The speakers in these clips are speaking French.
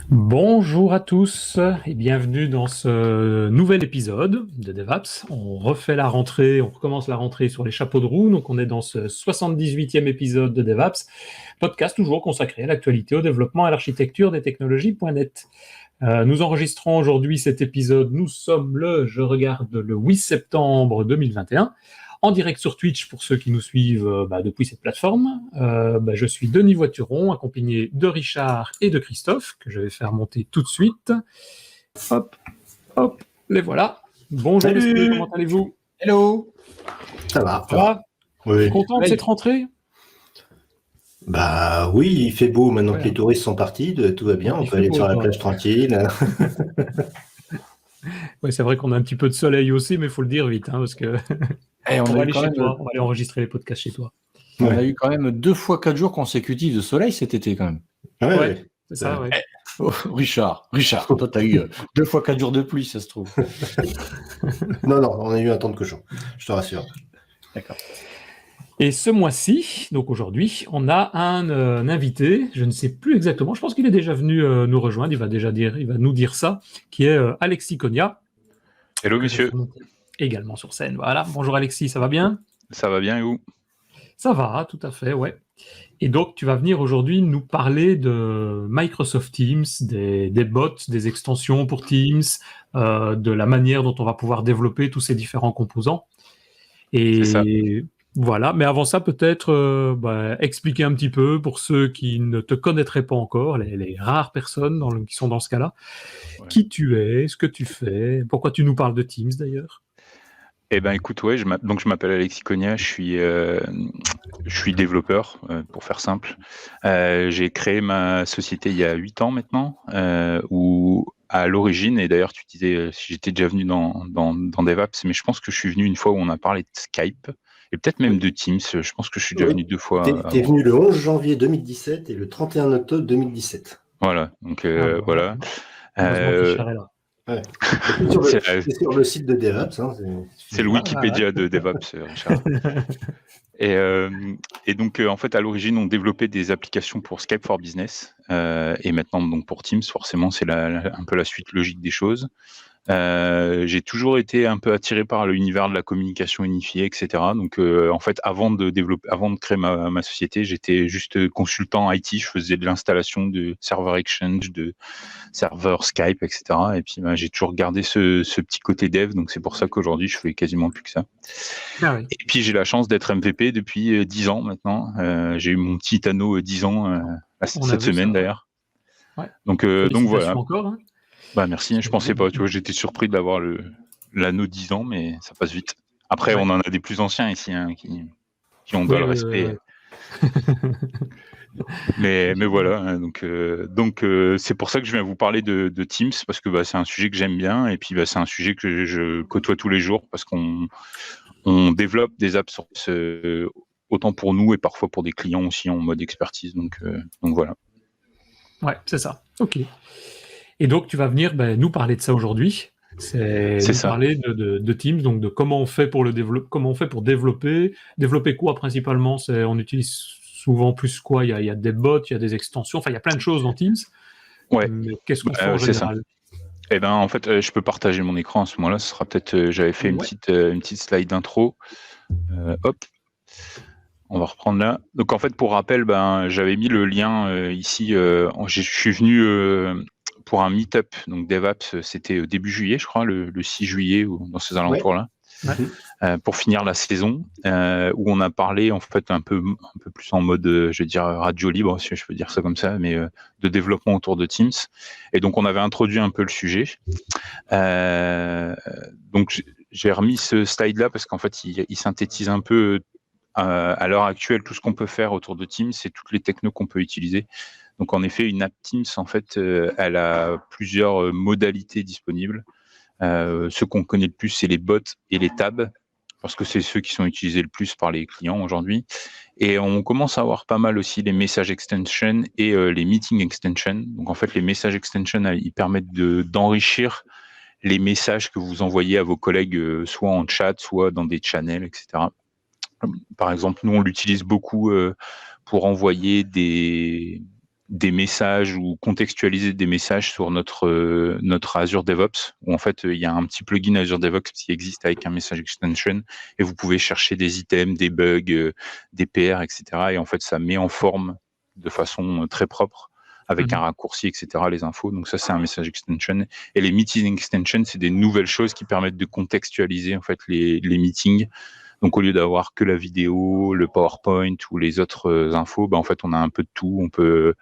Bonjour à tous et bienvenue dans ce nouvel épisode de DevApps. On refait la rentrée, on recommence la rentrée sur les chapeaux de roue. Donc on est dans ce 78e épisode de DevApps, podcast toujours consacré à l'actualité, au développement et à l'architecture des technologies.net. Nous enregistrons aujourd'hui cet épisode, nous sommes je regarde, le 8 septembre 2021. En direct sur Twitch pour ceux qui nous suivent depuis cette plateforme. Je suis Denis Voituron, accompagné de Richard et de Christophe, que je vais faire monter tout de suite. Hop, hop, les voilà. Bonjour les filles, comment allez-vous? Hello. Ça va. Ça va? Oui. Content de cette rentrée? Bah oui, il fait beau maintenant que les touristes sont partis, tout va bien, on peut aller sur la plage tranquille. Oui, c'est vrai qu'on a un petit peu de soleil aussi, mais il faut le dire vite, parce que on va aller chez toi, on va aller enregistrer les podcasts chez toi. On a eu quand même 2 fois 4 jours consécutifs de soleil cet été quand même. Ouais. C'est ça, ouais. Oh, Richard, toi t'as eu 2 fois 4 jours de pluie, ça se trouve. Non, on a eu un temps de cochon, je te rassure. D'accord. Et ce mois-ci, donc aujourd'hui, on a un invité, je ne sais plus exactement, je pense qu'il est déjà venu nous rejoindre, il va nous dire ça, qui est Alexis Cogna. Hello monsieur. Également sur scène, voilà. Bonjour Alexis, ça va bien? Ça va bien et vous? Ça va, tout à fait, ouais. Et donc, tu vas venir aujourd'hui nous parler de Microsoft Teams, des bots, des extensions pour Teams, de la manière dont on va pouvoir développer tous ces différents composants. Et c'est ça. Voilà, mais avant ça, peut-être expliquer un petit peu pour ceux qui ne te connaîtraient pas encore, les rares personnes qui sont dans ce cas-là, qui tu es, ce que tu fais, pourquoi tu nous parles de Teams d'ailleurs. Eh ben écoute, ouais, je m'appelle Alexis Cogna, je suis développeur, pour faire simple. J'ai créé ma société il y a 8 ans maintenant, où à l'origine, et d'ailleurs tu disais si j'étais déjà venu dans DevApps, mais je pense que je suis venu une fois où on a parlé de Skype, et peut-être même de Teams, je pense que je suis déjà venu 2 fois. T'es venu le 11 janvier 2017 et le 31 octobre 2017. Voilà, donc voilà. Richard est là. Ouais. C'est sur le site de DevApps. C'est le Wikipédia de DevApps, Richard. Et donc, en fait, à l'origine, on développait des applications pour Skype for Business. Et maintenant, donc pour Teams, forcément, c'est un peu la suite logique des choses. J'ai toujours été un peu attiré par l'univers de la communication unifiée, etc. Donc, en fait, avant de créer ma société, j'étais juste consultant IT. Je faisais de l'installation de serveurs Exchange, de serveurs Skype, etc. Et puis, j'ai toujours gardé ce petit côté dev. Donc, c'est pour ça qu'aujourd'hui, je fais quasiment plus que ça. Ah oui. Et puis, j'ai la chance d'être MVP depuis 10 ans maintenant. J'ai eu mon petit anneau 10 ans cette semaine, d'ailleurs. Ouais. Donc voilà. Encore, hein. Bah merci, je pensais pas, tu vois, j'étais surpris d'avoir l'anneau 10 ans, mais ça passe vite. Après, on en a des plus anciens ici, qui ont le respect. Mais voilà, donc c'est pour ça que je viens vous parler de Teams, parce que c'est un sujet que j'aime bien, et puis c'est un sujet que je côtoie tous les jours, parce qu'on développe des apps autant pour nous et parfois pour des clients aussi en mode expertise, donc voilà. Ouais, c'est ça, ok. Et donc, tu vas venir nous parler de ça aujourd'hui. C'est ça. Parler de Teams, donc de comment on fait pour développer. Développer quoi principalement? On utilise souvent plus quoi? Il y a des bots, il y a des extensions, enfin il y a plein de choses dans Teams. Ouais. Mais qu'est-ce qu'on fait en général? Eh ben en fait, je peux partager mon écran à ce moment-là. Ce sera peut-être. J'avais fait une petite slide d'intro. Hop. On va reprendre là. Donc en fait, pour rappel, j'avais mis le lien ici. Je suis venu pour un meet-up, donc DevApps, c'était début juillet, je crois, le 6 juillet, ou dans ces alentours-là, pour finir la saison, où on a parlé en fait un peu plus en mode, je vais dire, radio libre, si je peux dire ça comme ça, mais de développement autour de Teams. Et donc on avait introduit un peu le sujet. Donc j'ai remis ce slide-là parce qu'en fait, il synthétise un peu à l'heure actuelle tout ce qu'on peut faire autour de Teams et toutes les technos qu'on peut utiliser. Donc en effet, une app Teams, en fait, elle a plusieurs modalités disponibles. Ce qu'on connaît le plus, c'est les bots et les tabs, parce que c'est ceux qui sont utilisés le plus par les clients aujourd'hui. Et on commence à avoir pas mal aussi les message extensions et les meeting extensions. Donc en fait, les message extensions, ils permettent d'enrichir les messages que vous envoyez à vos collègues, soit en chat, soit dans des channels, etc. Par exemple, nous, on l'utilise beaucoup pour envoyer des des messages ou contextualiser des messages sur notre Azure DevOps, où en fait il y a un petit plugin Azure DevOps qui existe avec un message extension, et vous pouvez chercher des items, des bugs, des PR, etc. Et en fait ça met en forme de façon très propre, avec un raccourci, etc., les infos. Donc ça, c'est un message extension. Et les meeting extensions, c'est des nouvelles choses qui permettent de contextualiser en fait les meetings. Donc au lieu d'avoir que la vidéo, le PowerPoint ou les autres infos, en fait on a un peu de tout. On peut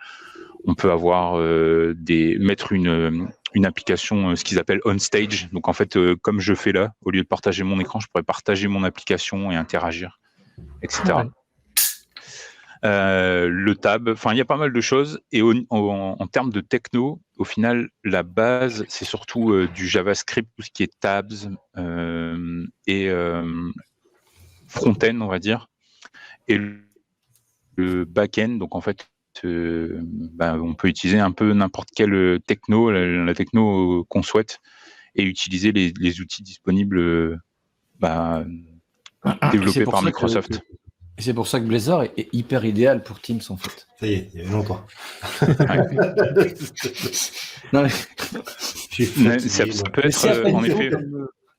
avoir mettre une application, ce qu'ils appellent on stage. Donc en fait, comme je fais là, au lieu de partager mon écran, je pourrais partager mon application et interagir, etc. Ouais. Le tab, enfin il y a pas mal de choses, et en termes de techno, au final la base c'est surtout du JavaScript, tout ce qui est tabs et front-end on va dire, et le back-end. Donc en fait on peut utiliser un peu n'importe quelle techno, la techno qu'on souhaite, et utiliser les outils disponibles développés par Microsoft. Et c'est pour ça que Blazor est hyper idéal pour Teams, en fait. Ça y est, il y a longtemps. Non, mais... ça peut être, en effet...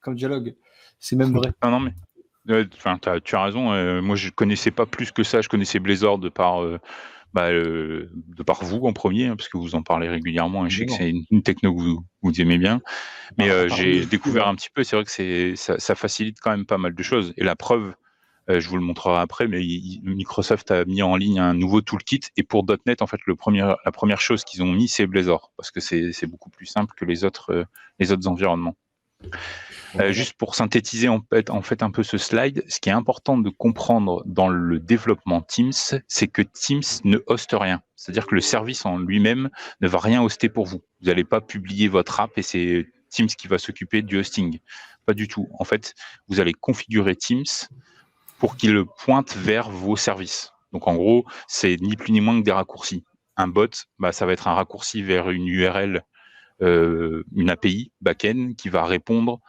Comme dialogue. C'est même vrai. Non, mais tu as raison. Moi, je connaissais pas plus que ça. Je connaissais Blazor de par vous en premier, parce que vous en parlez régulièrement, et je sais que c'est une techno que vous aimez bien. Mais j'ai découvert un petit peu. C'est vrai que ça facilite quand même pas mal de choses. Et la preuve, je vous le montrerai après, mais Microsoft a mis en ligne un nouveau toolkit, et pour .NET, en fait, la première chose qu'ils ont mis, c'est Blazor, parce que c'est beaucoup plus simple que les autres environnements. Juste pour synthétiser en fait un peu ce slide, ce qui est important de comprendre dans le développement Teams, c'est que Teams ne hoste rien. C'est-à-dire que le service en lui-même ne va rien hoster pour vous. Vous n'allez pas publier votre app et c'est Teams qui va s'occuper du hosting. Pas du tout. En fait, vous allez configurer Teams pour qu'il pointe vers vos services. Donc en gros, c'est ni plus ni moins que des raccourcis. Un bot, ça va être un raccourci vers une URL, une API back-end qui va répondre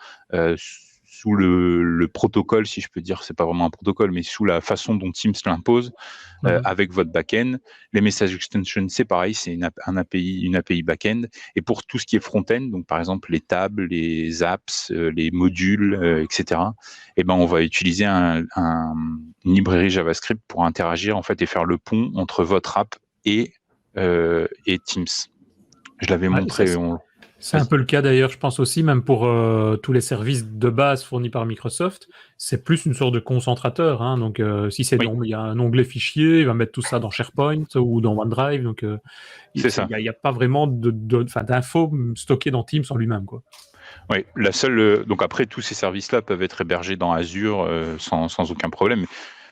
sous le protocole, si je peux dire, c'est pas vraiment un protocole, mais sous la façon dont Teams l'impose, avec votre back-end. Les messages extension, c'est pareil, c'est une API back-end. Et pour tout ce qui est front-end, donc par exemple les tables, les apps, les modules, etc., on va utiliser une librairie JavaScript pour interagir en fait et faire le pont entre votre app et Teams. Je l'avais montré. C'est un peu le cas d'ailleurs, je pense aussi, même pour tous les services de base fournis par Microsoft, c'est plus une sorte de concentrateur. Hein, donc, si c'est il y a un onglet fichier, il va mettre tout ça dans SharePoint ou dans OneDrive. Donc, il n'y a pas vraiment d'infos stockées dans Teams en lui-même, quoi. Oui, donc après, tous ces services-là peuvent être hébergés dans Azure sans aucun problème.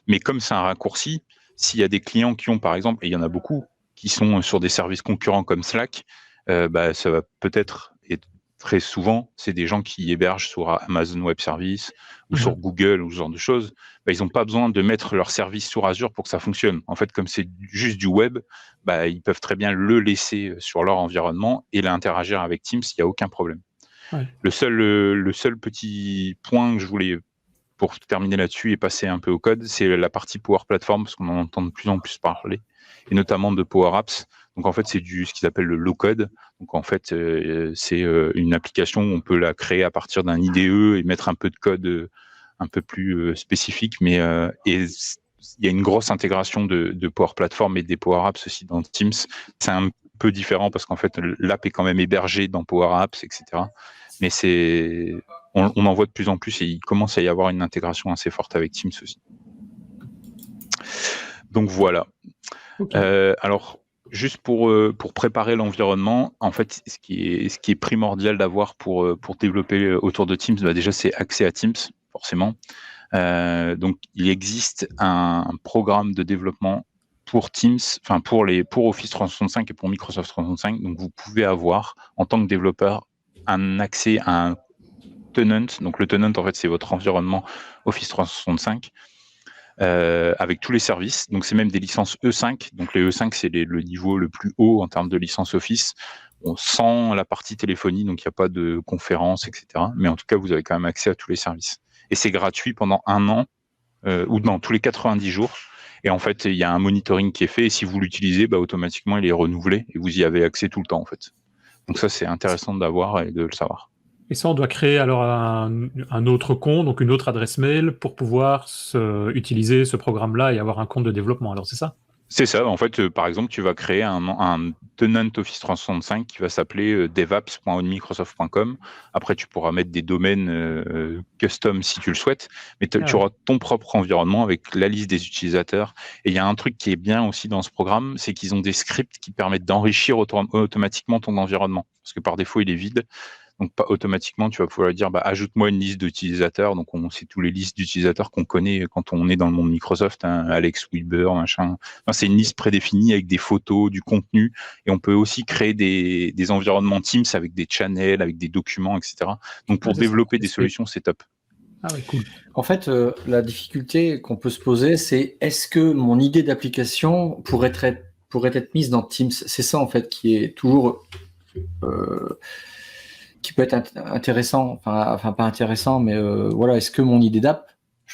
Mais comme c'est un raccourci, s'il y a des clients qui ont, par exemple, et il y en a beaucoup, qui sont sur des services concurrents comme Slack, ça va peut-être, et très souvent, c'est des gens qui hébergent sur Amazon Web Services ou sur Google ou ce genre de choses. Ils n'ont pas besoin de mettre leur service sur Azure pour que ça fonctionne. En fait, comme c'est juste du web, ils peuvent très bien le laisser sur leur environnement et l'interagir avec Teams, il n'y a aucun problème. Ouais. Le seul petit point que je voulais, pour terminer là-dessus et passer un peu au code, c'est la partie Power Platform, parce qu'on en entend de plus en plus parler, et notamment de Power Apps. Donc en fait, c'est ce qu'ils appellent le low-code. Donc en fait, c'est une application où on peut la créer à partir d'un IDE et mettre un peu de code un peu plus spécifique. Mais il y a une grosse intégration de Power Platform et des Power Apps aussi dans Teams. C'est un peu différent parce qu'en fait, l'app est quand même hébergée dans Power Apps, etc. Mais on en voit de plus en plus et il commence à y avoir une intégration assez forte avec Teams aussi. Donc voilà. Okay. Alors, juste pour préparer l'environnement, en fait, ce qui est primordial d'avoir pour développer autour de Teams, déjà c'est accès à Teams, forcément. Donc il existe un programme de développement pour Teams, enfin pour Office 365 et pour Microsoft 365. Donc vous pouvez avoir en tant que développeur un accès à un tenant. Donc le tenant, en fait, c'est votre environnement Office 365. Avec tous les services, donc c'est même des licences E5, donc les E5 c'est le niveau le plus haut en termes de licence Office, sans la partie téléphonie, donc il n'y a pas de conférence, etc. Mais en tout cas vous avez quand même accès à tous les services. Et c'est gratuit pendant 1 an, ou dans tous les 90 jours, Et en fait, il y a un monitoring qui est fait, et si vous l'utilisez, automatiquement, il est renouvelé, et vous y avez accès tout le temps, en fait. Donc ça, c'est intéressant d'avoir et de le savoir. Et ça, on doit créer alors un autre compte, donc une autre adresse mail pour pouvoir utiliser ce programme-là et avoir un compte de développement. Alors, c'est ça? C'est ça. En fait, par exemple, tu vas créer un tenant Office 365 qui va s'appeler devaps.onmicrosoft.com. Après, tu pourras mettre des domaines custom si tu le souhaites, mais tu auras ton propre environnement avec la liste des utilisateurs. Et il y a un truc qui est bien aussi dans ce programme, c'est qu'ils ont des scripts qui permettent d'enrichir automatiquement ton environnement. Parce que par défaut, il est vide. Donc, pas automatiquement, tu vas pouvoir dire, ajoute-moi une liste d'utilisateurs. Donc, c'est tous les listes d'utilisateurs qu'on connaît quand on est dans le monde Microsoft, hein, Alex Wilber, machin. Enfin, c'est une liste prédéfinie avec des photos, du contenu. Et on peut aussi créer des environnements Teams avec des channels, avec des documents, etc. Donc, pour développer des solutions, c'est top. Ah ouais, cool. En fait, la difficulté qu'on peut se poser, c'est est-ce que mon idée d'application pourrait être mise dans Teams? C'est ça, en fait, qui est toujours... qui peut être intéressant, enfin pas intéressant, mais voilà, est-ce que mon idée d'app,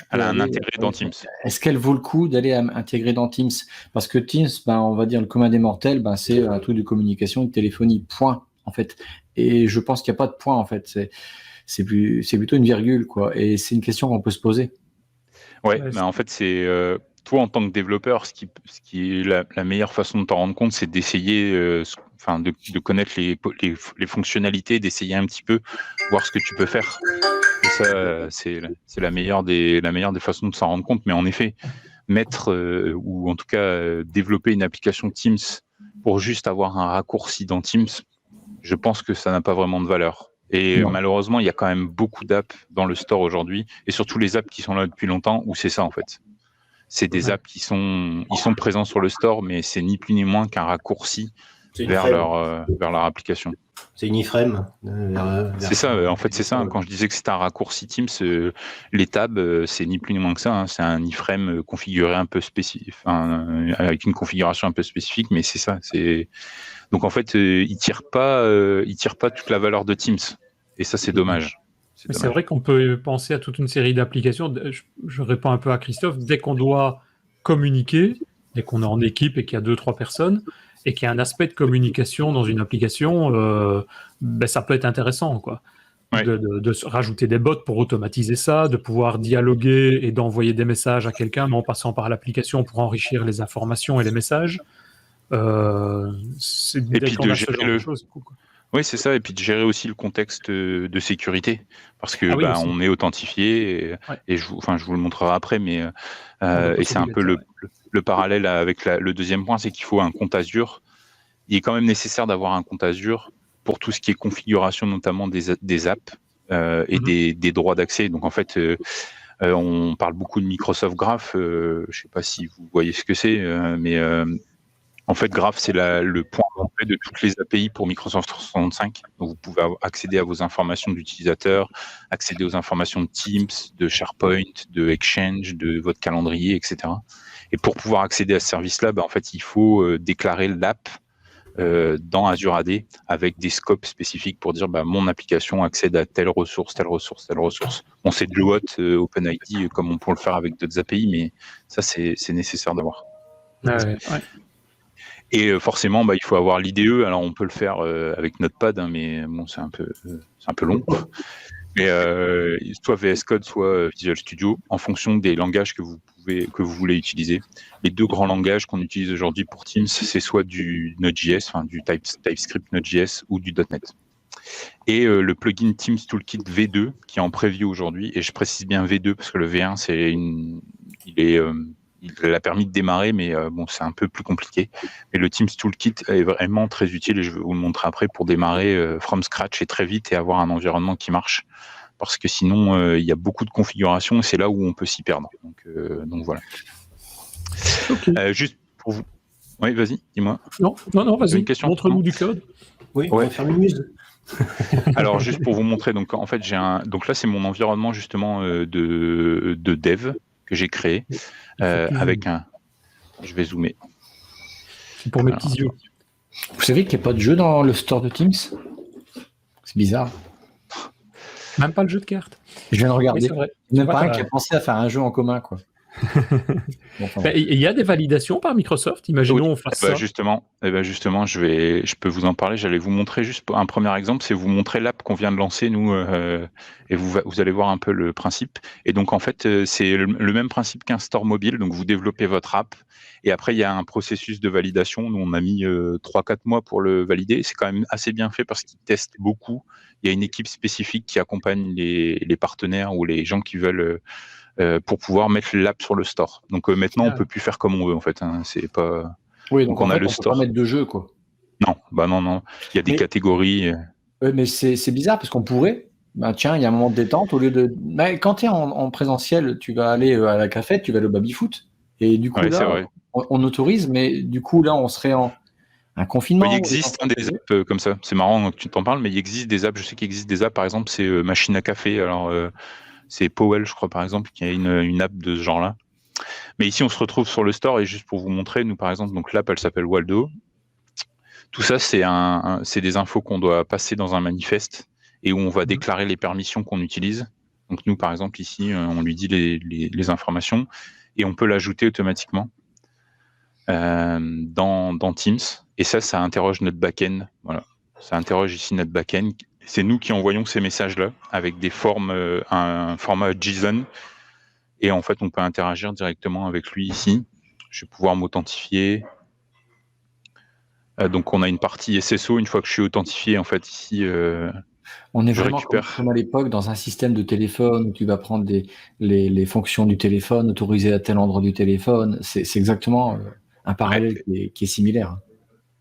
elle a un intérêt dans Teams? Est-ce qu'elle vaut le coup d'aller intégrer dans Teams? Parce que Teams, on va dire le commun des mortels, c'est un truc de communication, de téléphonie, point, en fait. Et je pense qu'il n'y a pas de point, en fait. C'est plutôt une virgule, quoi. Et c'est une question qu'on peut se poser. Ouais, mais en fait, c'est toi en tant que développeur, ce qui est la meilleure façon de t'en rendre compte, c'est d'essayer, de connaître les fonctionnalités, d'essayer un petit peu, voir ce que tu peux faire. Et ça, c'est la meilleure des façons de s'en rendre compte. Mais en effet, mettre ou en tout cas développer une application Teams pour juste avoir un raccourci dans Teams, je pense que ça n'a pas vraiment de valeur. Et malheureusement, il y a quand même beaucoup d'apps dans le store aujourd'hui, et surtout les apps qui sont là depuis longtemps, où c'est ça en fait. C'est des apps qui sont présents sur le store, mais c'est ni plus ni moins qu'un raccourci vers leur application. C'est une iframe. C'est ça, en fait, c'est ça. Quand je disais que c'était un raccourci Teams, les tabs, c'est ni plus ni moins que ça. Hein. C'est un iframe configuré un peu spécifique, avec une configuration un peu spécifique, mais c'est ça. Donc en fait, il tire pas toute la valeur de Teams, et ça, c'est dommage. C'est vrai qu'on peut penser à toute une série d'applications. Je réponds un peu à Christophe. Dès qu'on doit communiquer, dès qu'on est en équipe et qu'il y a 2-3 personnes, et qu'il y a un aspect de communication dans une application, ça peut être intéressant, quoi. Ouais. De rajouter des bots pour automatiser ça, de pouvoir dialoguer et d'envoyer des messages à quelqu'un, mais en passant par l'application pour enrichir les informations et les messages. Et puis de gérer choses, quoi. Oui, c'est ça, et puis de gérer aussi le contexte de sécurité, parce que on est authentifié, et je vous le montrerai après, mais et c'est un peu le parallèle avec le deuxième point, c'est qu'il faut un compte Azure. Il est quand même nécessaire d'avoir un compte Azure pour tout ce qui est configuration, notamment des apps et des droits d'accès. Donc en fait, on parle beaucoup de Microsoft Graph. Je ne sais pas si vous voyez ce que c'est, mais en fait, Graph, c'est le point d'entrée de toutes les API pour Microsoft 365. Donc, vous pouvez accéder à vos informations d'utilisateurs, accéder aux informations de Teams, de SharePoint, de Exchange, de votre calendrier, etc. Et pour pouvoir accéder à ce service-là, en fait, il faut déclarer l'app dans Azure AD avec des scopes spécifiques pour dire mon application accède à telle ressource, telle ressource, telle ressource. On sait de l'OAuth, OpenID, comme on peut le faire avec d'autres API, mais ça, c'est nécessaire d'avoir. Ouais. Et forcément, il faut avoir l'IDE. Alors, on peut le faire avec Notepad, mais bon, c'est un peu long. Mais soit VS Code, soit Visual Studio, en fonction des langages que vous voulez utiliser. Les deux grands langages qu'on utilise aujourd'hui pour Teams, c'est soit du Node.js, du TypeScript Node.js ou du .NET. Et le plugin Teams Toolkit V2 qui est en preview aujourd'hui, et je précise bien V2 parce que le V1 il a permis de démarrer, mais c'est un peu plus compliqué. Mais le Teams Toolkit est vraiment très utile, et je vais vous le montrer après, pour démarrer from scratch et très vite et avoir un environnement qui marche. Parce que sinon, il y a beaucoup de configurations et c'est là où on peut s'y perdre. Donc voilà. Okay. Juste pour vous. Oui, vas-y, dis-moi. Non, vas-y. Montre-nous du code. Oui, on va faire muse. Alors, juste pour vous montrer, donc en fait, donc là, c'est mon environnement justement de dev que j'ai créé avec un. Je vais zoomer. C'est pour mes petits yeux. Vous savez qu'il n'y a pas de jeu dans le store de Teams? C'est bizarre. Même pas le jeu de cartes. Je viens de regarder. Oui, c'est vrai. Il n'y en a pas un qui a pensé à faire un jeu en commun, quoi. Enfin, Il y a des validations par Microsoft. Imaginons on fasse ça. Justement, je peux vous en parler. J'allais vous montrer juste un premier exemple, c'est vous montrer l'app qu'on vient de lancer nous, et vous allez voir un peu le principe. Et donc en fait, c'est le même principe qu'un store mobile. Donc vous développez votre app, et après il y a un processus de validation. Nous on a mis 3-4 mois pour le valider. C'est quand même assez bien fait parce qu'ils testent beaucoup. Il y a une équipe spécifique qui accompagne les partenaires ou les gens qui veulent pour pouvoir mettre l'app sur le store. Donc maintenant, on peut plus faire comme on veut en fait. Hein. C'est pas. Oui, donc on a fait, le on store. peut pas mettre de jeu, quoi. Non. Il y a des catégories. Oui, mais c'est bizarre parce qu'on pourrait. Bah, tiens, il y a un moment de détente au lieu de. Bah, quand tu es en présentiel, tu vas aller à la cafette, tu vas aller au baby-foot. Et du coup, là, on autorise, mais du coup, là, on serait en un confinement. Il existe des apps comme ça. C'est marrant que tu t'en parles, mais il existe des apps. Je sais qu'il existe des apps, par exemple, c'est machine à café. Alors, c'est Powell, je crois, par exemple, qui a une app de ce genre-là. Mais ici, on se retrouve sur le store, et juste pour vous montrer, nous, par exemple, donc l'app, elle s'appelle Waldo. Tout ça, c'est des infos qu'on doit passer dans un manifeste et où on va déclarer les permissions qu'on utilise. Donc nous, par exemple, ici, on lui dit les informations et on peut l'ajouter automatiquement dans Teams. Et ça interroge notre back-end. Voilà. Ça interroge ici notre back-end. C'est nous qui envoyons ces messages-là avec des formes, un format JSON. Et en fait, on peut interagir directement avec lui ici. Je vais pouvoir m'authentifier. Donc, on a une partie SSO. Une fois que je suis authentifié, en fait, ici, on est vraiment comme à l'époque dans un système de téléphone où tu vas prendre les fonctions du téléphone, autoriser à tel endroit du téléphone. C'est exactement un parallèle qui est similaire.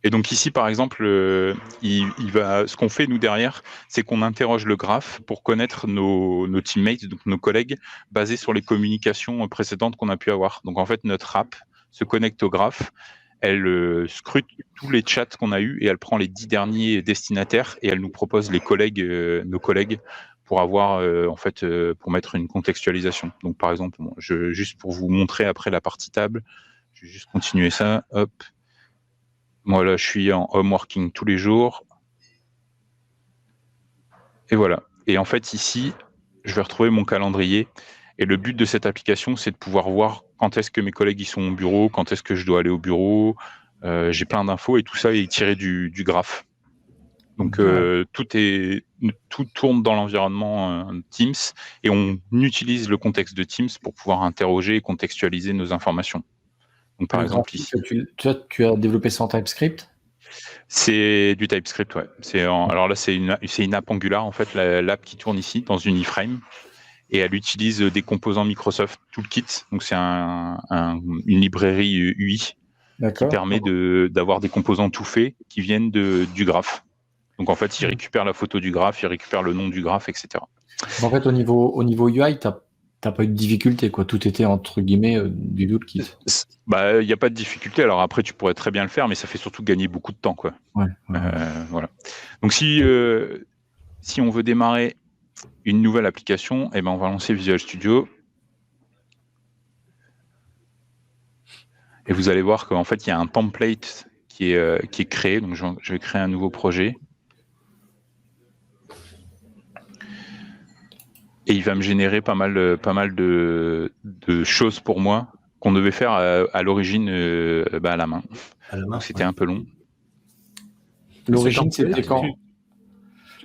Et donc ici, par exemple, ce qu'on fait, nous, derrière, c'est qu'on interroge le graphe pour connaître nos teammates, donc nos collègues, basés sur les communications précédentes qu'on a pu avoir. Donc, en fait, notre app se connecte au graphe, elle scrute tous les chats qu'on a eus et elle prend les 10 derniers destinataires et elle nous propose nos collègues, pour avoir, pour mettre une contextualisation. Donc, par exemple, juste pour vous montrer après la partie table, je vais juste continuer ça, hop. Moi, là, je suis en home working tous les jours. Et voilà. Et en fait, ici, je vais retrouver mon calendrier. Et le but de cette application, c'est de pouvoir voir quand est-ce que mes collègues y sont au bureau, quand est-ce que je dois aller au bureau. J'ai plein d'infos et tout ça est tiré du graphe. Donc, tout tourne dans l'environnement Teams et on utilise le contexte de Teams pour pouvoir interroger et contextualiser nos informations. Donc, par exemple, ici. Tu as développé ça en TypeScript ? C'est du TypeScript, ouais. Alors là, c'est une app Angular, en fait, l'app qui tourne ici dans une iframe. Et elle utilise des composants Microsoft Toolkit. Donc, c'est une librairie UI qui permet d'avoir des composants tout faits qui viennent du graphe. Donc, en fait, il récupère la photo du graphe, il récupère le nom du graphe, etc. En fait, au niveau UI, t'as pas eu de difficulté, quoi. Tout était, entre guillemets, du Toolkit. Il n'y a pas de difficulté. Alors après, tu pourrais très bien le faire, mais ça fait surtout gagner beaucoup de temps, quoi. Voilà. Donc, si on veut démarrer une nouvelle application, on va lancer Visual Studio. Et vous allez voir qu'en fait, il y a un template qui est créé. Donc, je vais créer un nouveau projet. Et il va me générer pas mal de choses pour moi qu'on devait faire à l'origine à la main. Donc, c'était un peu long. L'origine, c'était quand ?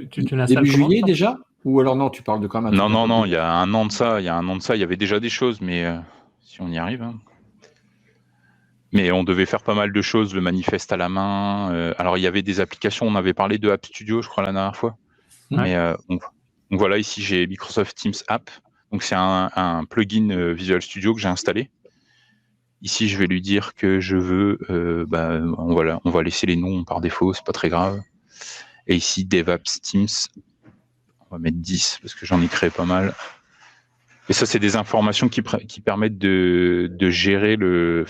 Tu l'installes début juillet déjà ? Ou alors non, tu parles de quand même. Non, il y a un an de ça. Il y avait déjà des choses, mais si on y arrive. Hein. Mais on devait faire pas mal de choses, le manifeste à la main. Alors, il y avait des applications, on avait parlé de App Studio, je crois, la dernière fois. Mais donc voilà, ici, j'ai Microsoft Teams App. Donc, c'est un plugin Visual Studio que j'ai installé. Ici, je vais lui dire que je veux... on va laisser les noms par défaut, c'est pas très grave. Et ici, DevApps Teams. On va mettre 10 parce que j'en ai créé pas mal. Et ça, c'est des informations qui permettent de gérer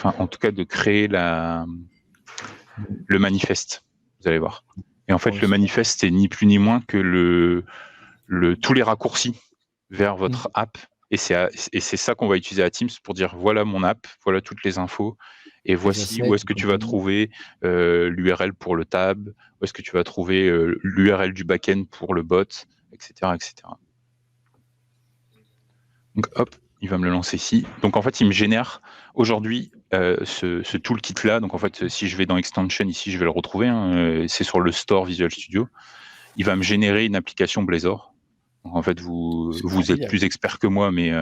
en tout cas, de créer le manifeste. Vous allez voir. Et en fait, le manifeste, c'est ni plus ni moins que tous les raccourcis vers votre app. Et c'est ça qu'on va utiliser à Teams pour dire voilà mon app, voilà toutes les infos. Et voici où est-ce que tu vas trouver l'URL pour le tab, où est-ce que tu vas trouver l'URL du backend pour le bot, etc., etc. Donc hop, il va me le lancer ici. Donc en fait, il me génère aujourd'hui ce toolkit-là. Donc en fait, si je vais dans Extension, ici, je vais le retrouver. C'est sur le store Visual Studio. Il va me générer une application Blazor. Donc en fait, vous êtes plus expert que moi, mais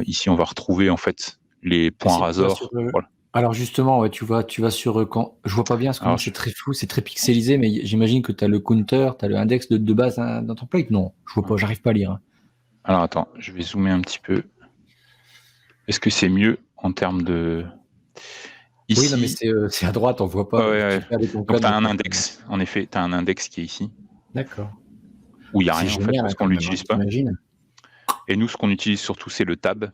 ici, on va retrouver en fait les points Razor. Voilà. Alors justement, ouais, tu vas sur quand je vois pas bien, parce que c'est très flou, c'est très pixelisé, mais j'imagine que tu as le counter, tu as le index de base dans ton plate. Non, je vois pas, j'arrive pas à lire. Alors attends, je vais zoomer un petit peu. Est-ce que c'est mieux en termes de... Ici... Oui, non, mais c'est à droite, on voit pas. Ouais. Donc tu as un index, en effet, tu as un index qui est ici. D'accord. Où il n'y a rien, en fait, parce qu'on ne l'utilise pas. Et nous, ce qu'on utilise surtout, c'est le tab.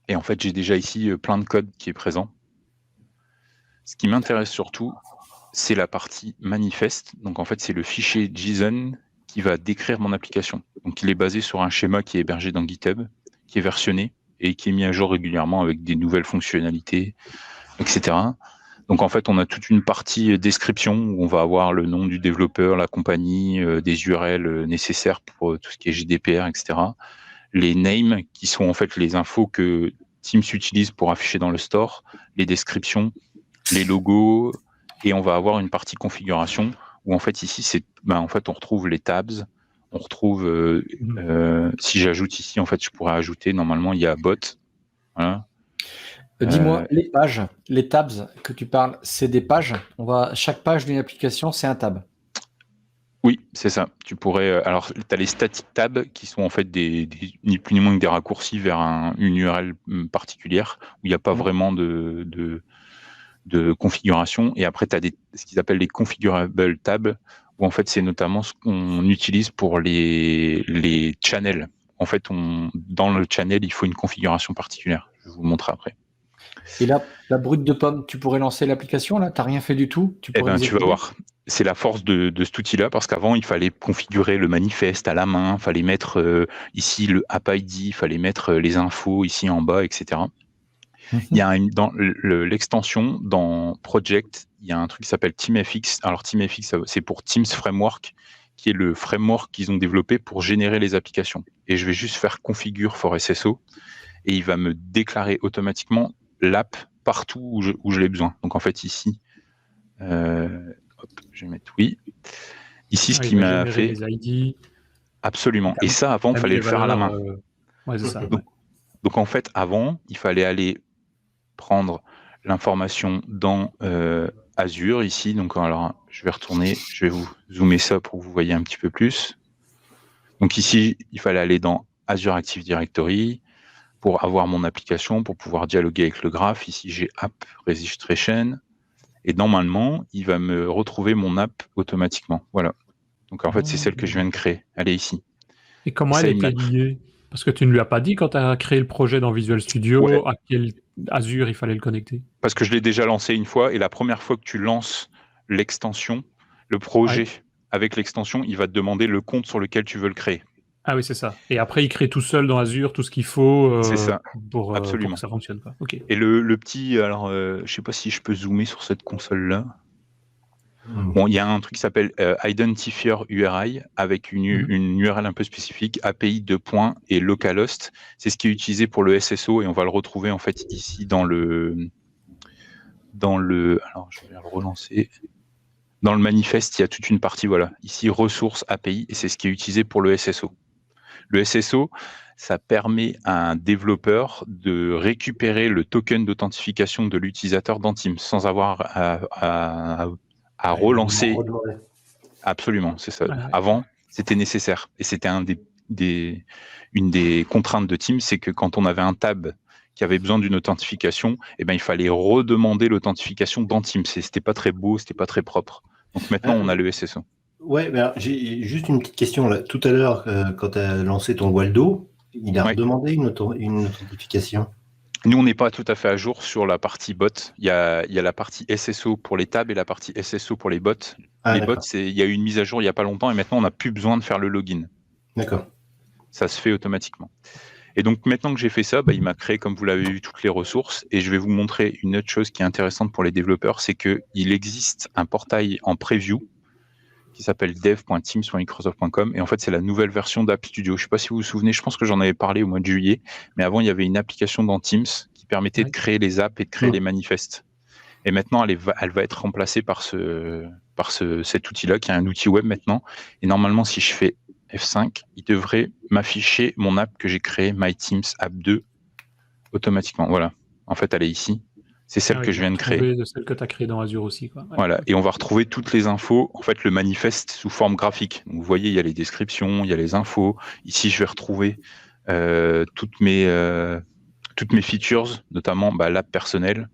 Et en fait, j'ai déjà ici plein de code qui est présent. Ce qui m'intéresse surtout, c'est la partie manifeste. Donc en fait, c'est le fichier JSON qui va décrire mon application. Donc il est basé sur un schéma qui est hébergé dans GitHub, qui est versionné et qui est mis à jour régulièrement avec des nouvelles fonctionnalités, etc. Donc en fait, on a toute une partie description où on va avoir le nom du développeur, la compagnie, des URL nécessaires pour tout ce qui est GDPR, etc. Les names, qui sont en fait les infos que Teams utilise pour afficher dans le store, les descriptions, les logos, et on va avoir une partie configuration où en fait ici en fait on retrouve les tabs, on retrouve si j'ajoute ici, en fait je pourrais ajouter, normalement il y a bot. Voilà. Dis-moi, les pages, les tabs que tu parles, c'est des pages. Chaque page d'une application, c'est un tab. Oui, c'est ça. Tu pourrais. Alors, tu as les static tabs qui sont en fait ni plus ni moins que des raccourcis vers une URL particulière où il n'y a pas vraiment de configuration. Et après, tu as ce qu'ils appellent les configurable tabs où en fait, c'est notamment ce qu'on utilise pour les channels. En fait, dans le channel, il faut une configuration particulière. Je vais vous montrer après. Et là, la brute de pomme, tu pourrais lancer l'application là? Tu n'as rien fait du tout? Tu vas voir. C'est la force de cet outil-là, parce qu'avant, il fallait configurer le manifeste à la main, il fallait mettre ici le app ID, il fallait mettre les infos ici en bas, etc. Il y a dans l'extension, dans Project, il y a un truc qui s'appelle TeamFX. Alors TeamFX, c'est pour Teams Framework, qui est le framework qu'ils ont développé pour générer les applications. Et je vais juste faire configure for SSO, et il va me déclarer automatiquement l'app partout où je l'ai besoin. Donc en fait ici, je vais mettre oui. Ici, ce qui m'a fait... Les ID. Absolument. Et ça, avant, il fallait le faire à la main. Ouais, c'est ça. Donc en fait, avant, il fallait aller prendre l'information dans Azure, ici. Donc alors, je vais retourner, je vais vous zoomer ça pour que vous voyez un petit peu plus. Donc ici, il fallait aller dans Azure Active Directory pour avoir mon application, pour pouvoir dialoguer avec le graphe. Ici, j'ai App Registration. Et normalement, il va me retrouver mon app automatiquement. Voilà. Donc en fait, c'est celle que je viens de créer. Elle est ici. Et comment elle était liée? Parce que tu ne lui as pas dit quand tu as créé le projet dans Visual Studio à quel Azure il fallait le connecter? Parce que je l'ai déjà lancé une fois, et la première fois que tu lances l'extension, le projet avec l'extension, il va te demander le compte sur lequel tu veux le créer. Ah oui, c'est ça. Et après, il crée tout seul dans Azure tout ce qu'il faut c'est ça. Pour que ça fonctionne. Quoi. Okay. Et le petit, alors, je ne sais pas si je peux zoomer sur cette console-là. Bon, il y a un truc qui s'appelle Identifier URI avec une URL un peu spécifique, API 2 points et localhost. C'est ce qui est utilisé pour le SSO et on va le retrouver en fait ici dans le. Alors, je vais le relancer. Dans le manifeste, il y a toute une partie, voilà. Ici, ressources API, et c'est ce qui est utilisé pour le SSO. Le SSO, ça permet à un développeur de récupérer le token d'authentification de l'utilisateur dans Teams sans avoir à relancer. Absolument, c'est ça. Avant, c'était nécessaire. Et c'était une des contraintes de Teams, c'est que quand on avait un tab qui avait besoin d'une authentification, il fallait redemander l'authentification dans Teams. Et c'était pas très beau, c'était pas très propre. Donc maintenant, on a le SSO. Ouais, mais j'ai juste une petite question là. Tout à l'heure, quand tu as lancé ton Waldo, il a redemandé une authentification. Nous, on n'est pas tout à fait à jour sur la partie bot. Il y a la partie SSO pour les tabs et la partie SSO pour les bots. Les bots, il y a eu une mise à jour il n'y a pas longtemps et maintenant, on n'a plus besoin de faire le login. D'accord. Ça se fait automatiquement. Et donc, maintenant que j'ai fait ça, il m'a créé, comme vous l'avez vu, toutes les ressources. Et je vais vous montrer une autre chose qui est intéressante pour les développeurs, c'est qu'il existe un portail en preview qui s'appelle dev.teams.microsoft.com. Et en fait, c'est la nouvelle version d'App Studio. Je ne sais pas si vous vous souvenez, je pense que j'en avais parlé au mois de juillet, mais avant, il y avait une application dans Teams qui permettait de créer les apps et de créer les manifestes. Et maintenant, elle va être remplacée par cet outil-là, qui est un outil web maintenant. Et normalement, si je fais F5, il devrait m'afficher mon app que j'ai créée, My Teams App 2, automatiquement. Voilà. En fait, elle est ici. C'est celle que je viens de créer. De celle que tu as créée dans Azure aussi, quoi. Ouais. Voilà. Et on va retrouver toutes les infos, en fait, le manifeste sous forme graphique. Donc, vous voyez, il y a les descriptions, il y a les infos. Ici, je vais retrouver toutes mes features, notamment l'app personnelle.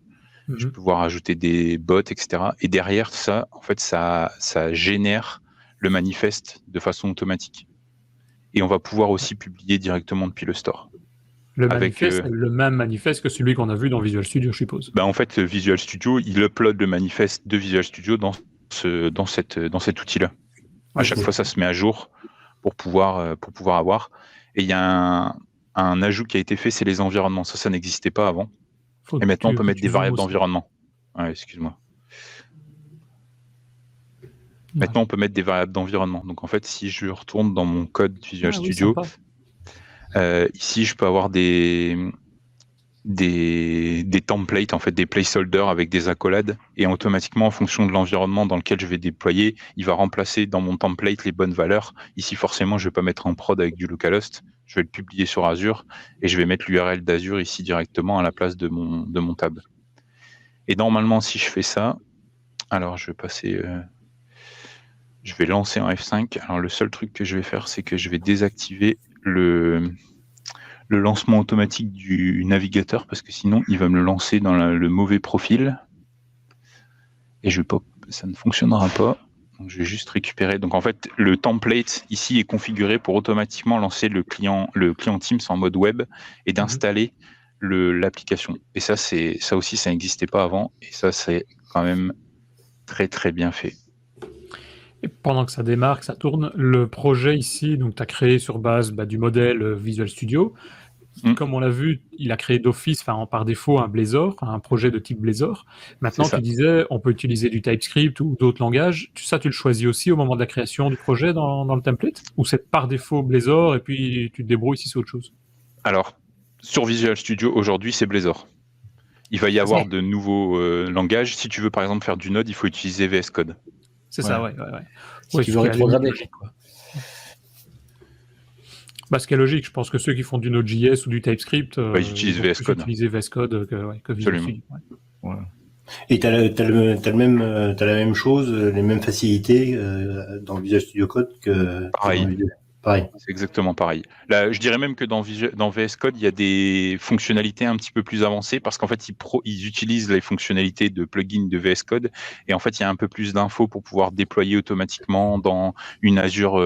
Je vais pouvoir ajouter des bots, etc. Et derrière ça, en fait, ça génère le manifeste de façon automatique. Et on va pouvoir aussi publier directement depuis le store. Le manifeste, le même manifeste que celui qu'on a vu dans Visual Studio, je suppose. En fait, Visual Studio, il upload le manifeste de Visual Studio dans cet outil-là. À chaque fois, ça se met à jour pour pouvoir avoir. Et il y a un ajout qui a été fait, c'est les environnements. Ça n'existait pas avant. Et maintenant, on peut mettre des variables d'environnement. Ouais, excuse-moi. Maintenant, on peut mettre des variables d'environnement. Donc, en fait, si je retourne dans mon code Visual Studio, ici, je peux avoir des templates, en fait, des placeholders avec des accolades. Et automatiquement, en fonction de l'environnement dans lequel je vais déployer, il va remplacer dans mon template les bonnes valeurs. Ici, forcément, je ne vais pas mettre en prod avec du localhost. Je vais le publier sur Azure et je vais mettre l'URL d'Azure ici directement à la place de mon tab. Et normalement, si je fais ça, alors je vais passer, je vais lancer en F5. Alors le seul truc que je vais faire, c'est que je vais désactiver le lancement automatique du navigateur parce que sinon, il va me le lancer dans le mauvais profil et ça ne fonctionnera pas. Donc, je vais juste récupérer. Donc en fait, le template ici est configuré pour automatiquement lancer le client Teams en mode web et d'installer l'application. Et ça aussi, ça n'existait pas avant. Et ça, c'est quand même très très bien fait. Et pendant que ça démarre, que ça tourne, le projet ici, donc tu as créé sur base du modèle Visual Studio. Comme on l'a vu, il a créé d'office, par défaut, un Blazor, un projet de type Blazor. Maintenant, tu disais, on peut utiliser du TypeScript ou d'autres langages. Ça, tu le choisis aussi au moment de la création du projet dans le template? Ou c'est par défaut Blazor et puis tu te débrouilles si c'est autre chose? Alors, sur Visual Studio, aujourd'hui, c'est Blazor. Il va y avoir de nouveaux langages. Si tu veux, par exemple, faire du Node, il faut utiliser VS Code. C'est ça, ouais. Si tu veux rétrograder. Ce qui est logique, je pense que ceux qui font du Node.js ou du TypeScript ils utilisent VS Code. Utiliser VS Code que Visual Studio. Ouais. Et tu as la même chose, les mêmes facilités dans Visual Studio Code que pareil. C'est exactement pareil. Là, je dirais même que dans VS Code, il y a des fonctionnalités un petit peu plus avancées parce qu'en fait, ils utilisent les fonctionnalités de plugin de VS Code et en fait, il y a un peu plus d'infos pour pouvoir déployer automatiquement dans une Azure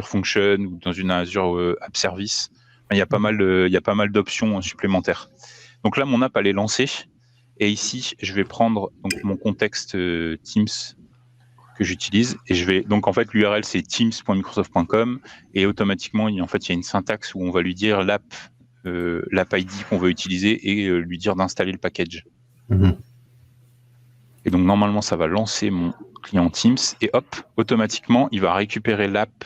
Function ou dans une Azure App Service. Il y a pas mal d'options supplémentaires. Donc là, mon app, elle est lancée. Et ici, je vais prendre mon contexte Teams que j'utilise et donc en fait l'URL c'est teams.microsoft.com et automatiquement il y a une syntaxe où on va lui dire l'app ID qu'on veut utiliser et lui dire d'installer le package. Et donc normalement ça va lancer mon client Teams et hop, automatiquement il va récupérer l'app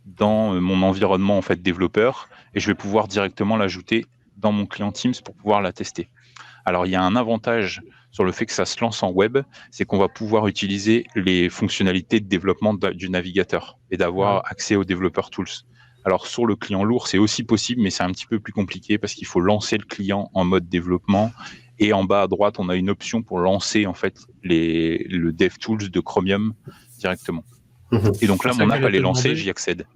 dans mon environnement en fait développeur et je vais pouvoir directement l'ajouter dans mon client Teams pour pouvoir la tester. Alors, il y a un avantage sur le fait que ça se lance en web, c'est qu'on va pouvoir utiliser les fonctionnalités de développement du navigateur et d'avoir accès aux Developer Tools. Alors, sur le client lourd, c'est aussi possible, mais c'est un petit peu plus compliqué parce qu'il faut lancer le client en mode développement. Et en bas à droite, on a une option pour lancer en fait le DevTools de Chromium directement. Et donc là, mon app, elle est lancée, j'y accède.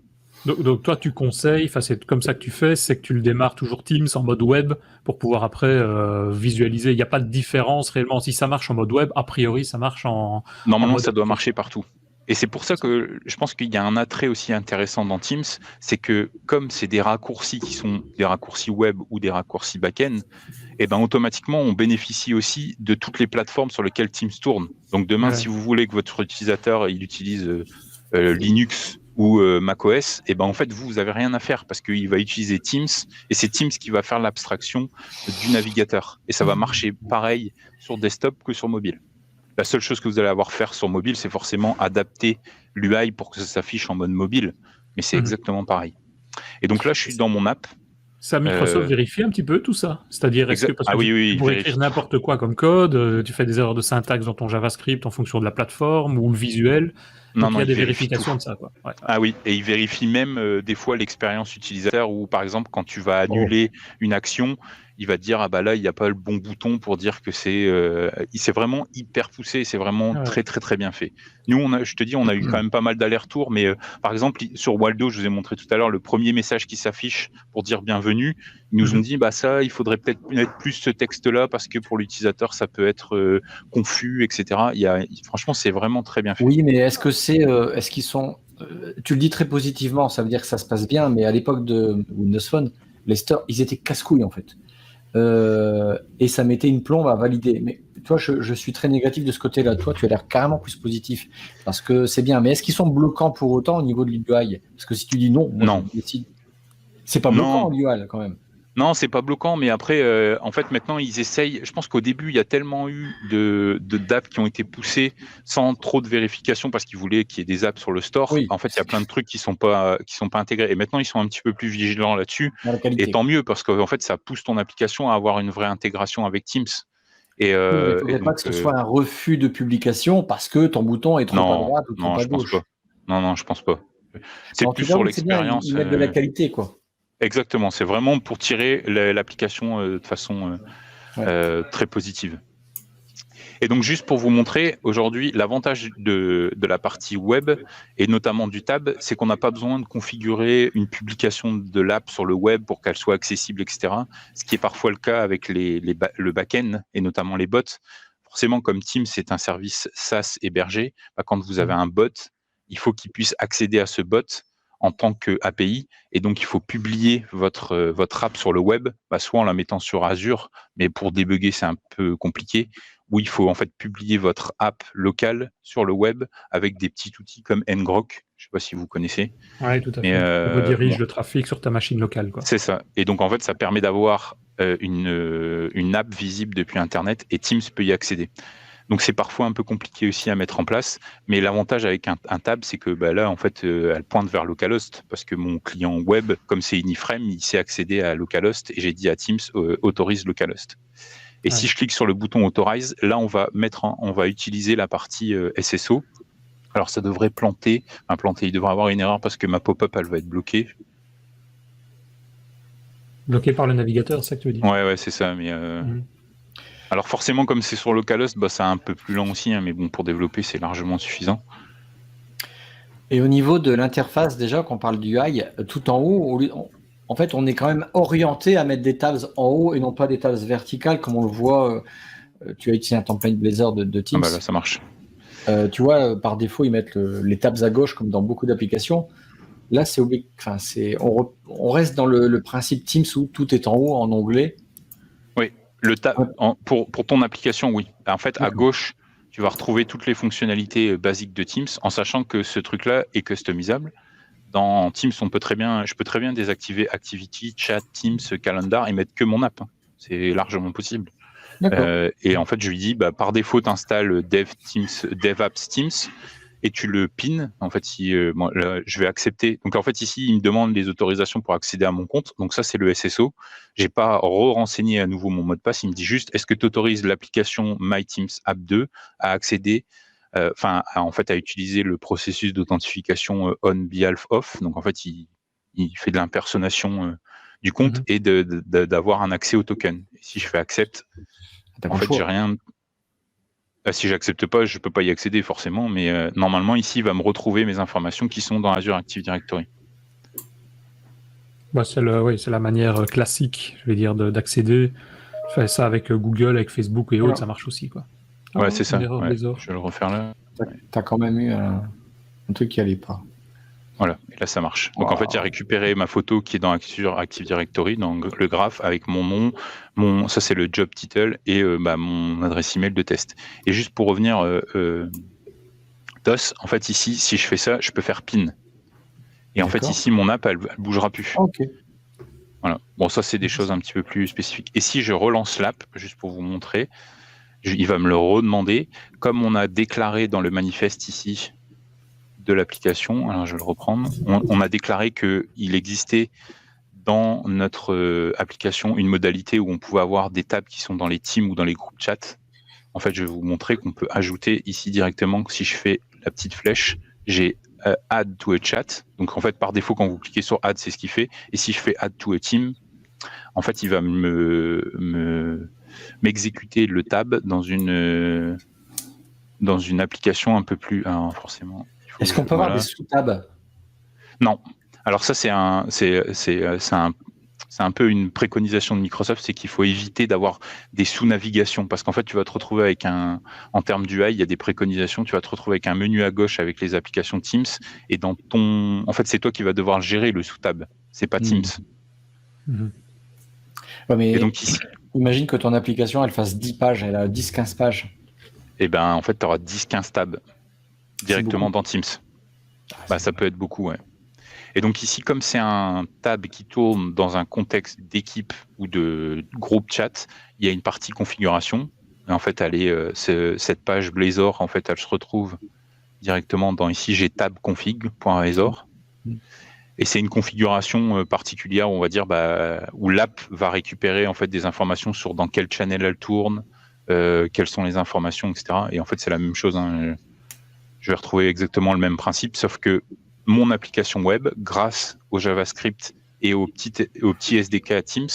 Donc toi, tu conseilles, c'est comme ça que tu fais, c'est que tu le démarres toujours Teams en mode web pour pouvoir après visualiser. Il n'y a pas de différence réellement. Si ça marche en mode web, a priori, ça marche Normalement, ça doit marcher partout. Et c'est pour ça que je pense qu'il y a un attrait aussi intéressant dans Teams, c'est que comme c'est des raccourcis qui sont des raccourcis web ou des raccourcis back-end, et automatiquement, on bénéficie aussi de toutes les plateformes sur lesquelles Teams tourne. Donc demain, si vous voulez que votre utilisateur il utilise Linux ou macOS, en fait, vous avez rien à faire parce qu'il va utiliser Teams et c'est Teams qui va faire l'abstraction du navigateur. Et ça va marcher pareil sur desktop que sur mobile. La seule chose que vous allez avoir à faire sur mobile, c'est forcément adapter l'UI pour que ça s'affiche en mode mobile. Mais c'est exactement pareil. Et donc là, je suis dans mon app. Ça, Microsoft vérifie un petit peu tout ça. C'est-à-dire, est-ce que parce que tu pourrais écrire n'importe quoi comme code, tu fais des erreurs de syntaxe dans ton JavaScript en fonction de la plateforme ou le visuel. Donc il y a des vérifications de ça, quoi. Ouais. Ah oui, et il vérifie même des fois l'expérience utilisateur où, par exemple, quand tu vas annuler une action, il va te dire là il n'y a pas le bon bouton pour dire que c'est vraiment hyper poussé, c'est vraiment très très très bien fait. Nous je te dis, on a eu quand même pas mal d'allers-retours, mais par exemple sur Waldo, je vous ai montré tout à l'heure le premier message qui s'affiche pour dire bienvenue. Ils nous ont dit ça, il faudrait peut-être mettre plus ce texte-là parce que pour l'utilisateur ça peut être confus, etc. Franchement, c'est vraiment très bien fait. Oui, mais est-ce qu'ils sont tu le dis très positivement, ça veut dire que ça se passe bien, mais à l'époque de Windows Phone, les stores, ils étaient casse-couilles en fait. Et ça mettait une plombe à valider. Mais toi, je suis très négatif de ce côté-là. Toi, tu as l'air carrément plus positif parce que c'est bien. Mais est-ce qu'ils sont bloquants pour autant au niveau de l'UI? Parce que si tu dis non, c'est pas bloquant l'UI quand même. Non, c'est pas bloquant, mais après, en fait, maintenant, ils essayent. Je pense qu'au début, il y a tellement eu d'apps qui ont été poussées sans trop de vérification parce qu'ils voulaient qu'il y ait des apps sur le store. Oui. En fait, il y a plein de trucs qui sont pas intégrés. Et maintenant, ils sont un petit peu plus vigilants là-dessus. Et tant mieux parce qu'en fait, ça pousse ton application à avoir une vraie intégration avec Teams. Et il ne faudrait pas que ce soit un refus de publication parce que ton bouton est trop à droite ou trop à gauche. Pense pas. Non, je pense pas. C'est plus sur l'expérience. Ils mettent de la qualité, quoi. Exactement, c'est vraiment pour tirer l'application de façon très positive. Et donc, juste pour vous montrer, aujourd'hui, l'avantage de la partie web, et notamment du tab, c'est qu'on n'a pas besoin de configurer une publication de l'app sur le web pour qu'elle soit accessible, etc. Ce qui est parfois le cas avec le back-end, et notamment les bots. Forcément, comme Teams, c'est un service SaaS hébergé, quand vous avez un bot, il faut qu'il puisse accéder à ce bot en tant qu'API, et donc il faut publier votre app sur le web, soit en la mettant sur Azure, mais pour débugger c'est un peu compliqué, où il faut en fait publier votre app locale sur le web avec des petits outils comme ngrok, je ne sais pas si vous connaissez. Oui, tout à fait. Ça redirige le trafic sur ta machine locale, quoi. C'est ça, et donc en fait ça permet d'avoir une app visible depuis Internet, et Teams peut y accéder. Donc c'est parfois un peu compliqué aussi à mettre en place, mais l'avantage avec un tab, c'est que là en fait elle pointe vers localhost parce que mon client web, comme c'est Iniframe, il sait accéder à localhost et j'ai dit à Teams autorise localhost. Et si je clique sur le bouton authorize, là on va utiliser la partie SSO. Alors ça devrait planter, il devrait avoir une erreur parce que ma pop-up elle va être bloquée. Bloquée par le navigateur, c'est ça que tu veux dire? Ouais, c'est ça, mais alors forcément, comme c'est sur localhost, c'est un peu plus lent aussi, mais bon, pour développer, c'est largement suffisant. Et au niveau de l'interface, déjà, qu'on parle du UI, tout en haut, en fait, on est quand même orienté à mettre des tabs en haut et non pas des tabs verticales, comme on le voit. Tu as utilisé un template Blazor de Teams. Là, ça marche. Tu vois, par défaut, ils mettent les tabs à gauche, comme dans beaucoup d'applications. Là, on reste dans le principe Teams où tout est en haut, en onglet. Oui. Le tab, pour ton application, oui. En fait, à gauche, tu vas retrouver toutes les fonctionnalités basiques de Teams, en sachant que ce truc-là est customisable. Dans Teams, je peux très bien désactiver Activity, Chat, Teams, Calendar et mettre que mon app. C'est largement possible. Et en fait, je lui dis, par défaut, tu installes DevApps Teams et tu le pins. En fait, je vais accepter. Donc, en fait, ici, il me demande les autorisations pour accéder à mon compte. Donc, ça, c'est le SSO. J'ai pas renseigné à nouveau mon mot de passe. Il me dit juste, est-ce que tu autorises l'application MyTeams App 2 à accéder, à utiliser le processus d'authentification on behalf of. Donc, en fait, il fait de l'impersonnation du compte et d'avoir un accès au token. Et si je fais accept, en fait, j'ai rien. Si j'accepte pas, je peux pas y accéder forcément, mais normalement ici, il va me retrouver mes informations qui sont dans Azure Active Directory. C'est la manière classique, je vais dire, d'accéder. Je fais ça avec Google, avec Facebook et autres, ça marche aussi, quoi. C'est ça. Je vais le refaire là. Tu as quand même eu un truc qui allait pas. Voilà, et là ça marche. Donc en fait, j'ai récupéré ma photo qui est dans Active Directory, dans le graphe, avec mon nom, ça c'est le job title, et mon adresse email de test. Et juste pour revenir, DOS, en fait ici, si je fais ça, je peux faire pin. Et en fait ici, mon app, elle bougera plus. Ok. Voilà. Bon, ça c'est des choses un petit peu plus spécifiques. Et si je relance l'app, juste pour vous montrer, il va me le redemander. Comme on a déclaré dans le manifeste ici de l'application, alors je vais le reprendre, on a déclaré qu'il existait dans notre application une modalité où on pouvait avoir des tables qui sont dans les teams ou dans les groupes chat. En fait, je vais vous montrer qu'on peut ajouter ici directement, que si je fais la petite flèche, j'ai add to a chat. Donc en fait, par défaut, quand vous cliquez sur add, c'est ce qu'il fait. Et si je fais add to a team, en fait, il va m'exécuter le tab dans une application un peu plus... Alors, forcément. Est-ce qu'on peut avoir des sous-tabs? Non. Alors ça, c'est un peu une préconisation de Microsoft, c'est qu'il faut éviter d'avoir des sous-navigations, parce qu'en fait, tu vas te retrouver avec en termes d'UI, il y a des préconisations, tu vas te retrouver avec un menu à gauche avec les applications Teams, et en fait, c'est toi qui vas devoir gérer le sous-tab, c'est pas Teams. Ouais, mais et donc ici, imagine que ton application, elle fasse 10 pages, elle a 10-15 pages. Et ben, en fait, tu auras 10-15 tabs directement dans Teams. Ça peut être beaucoup, ouais. Et donc ici, comme c'est un tab qui tourne dans un contexte d'équipe ou de groupe chat, il y a une partie configuration. Et en fait, cette page Blazor, en fait, elle se retrouve directement dans ici, j'ai tabconfig.razor. Et c'est une configuration particulière, on va dire, où l'app va récupérer en fait des informations sur dans quel channel elle tourne, quelles sont les informations, etc. Et en fait, c'est la même chose. Hein. Je vais retrouver exactement le même principe, sauf que mon application web, grâce au JavaScript et au petit SDK Teams,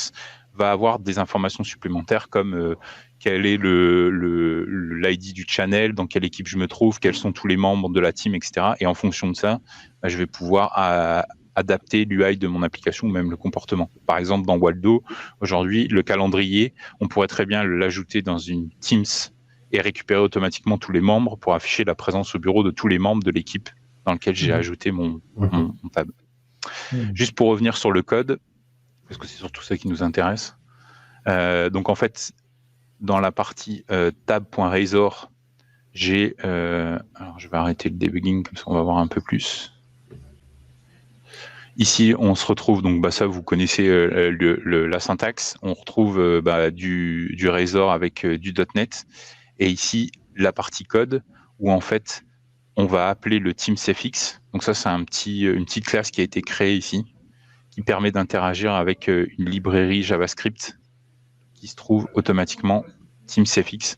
va avoir des informations supplémentaires comme quel est l'ID du channel, dans quelle équipe je me trouve, quels sont tous les membres de la team, etc. Et en fonction de ça, je vais pouvoir adapter l'UI de mon application ou même le comportement. Par exemple, dans Waldo, aujourd'hui, le calendrier, on pourrait très bien l'ajouter dans une Teams et récupérer automatiquement tous les membres pour afficher la présence au bureau de tous les membres de l'équipe dans lequel j'ai ajouté mon tab. Juste pour revenir sur le code, parce que c'est surtout ça qui nous intéresse. Donc en fait, dans la partie tab.razor, j'ai... alors je vais arrêter le debugging, comme ça on va voir un peu plus. Ici, on se retrouve, donc ça vous connaissez la syntaxe, on retrouve du Razor avec du .NET, et ici, la partie code, où en fait, on va appeler le TeamsFX. Donc ça, c'est une petite classe qui a été créée ici, qui permet d'interagir avec une librairie JavaScript qui se trouve automatiquement TeamsFX.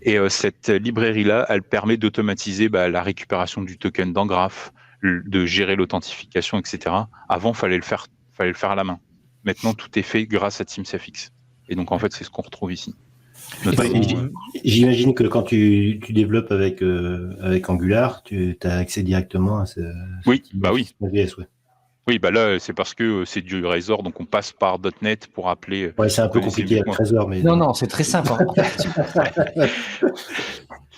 Et cette librairie-là, elle permet d'automatiser la récupération du token dans Graph, de gérer l'authentification, etc. Avant, fallait le faire à la main. Maintenant, tout est fait grâce à TeamsFX. Et donc, en fait, c'est ce qu'on retrouve ici. J'imagine que quand tu développes avec Angular, tu as accès directement à ce oui. VS, ouais. Oui, là, c'est parce que c'est du Razor, donc on passe par .NET pour appeler... Ouais, c'est un peu compliqué avec Razor, mais... Non, c'est très simple.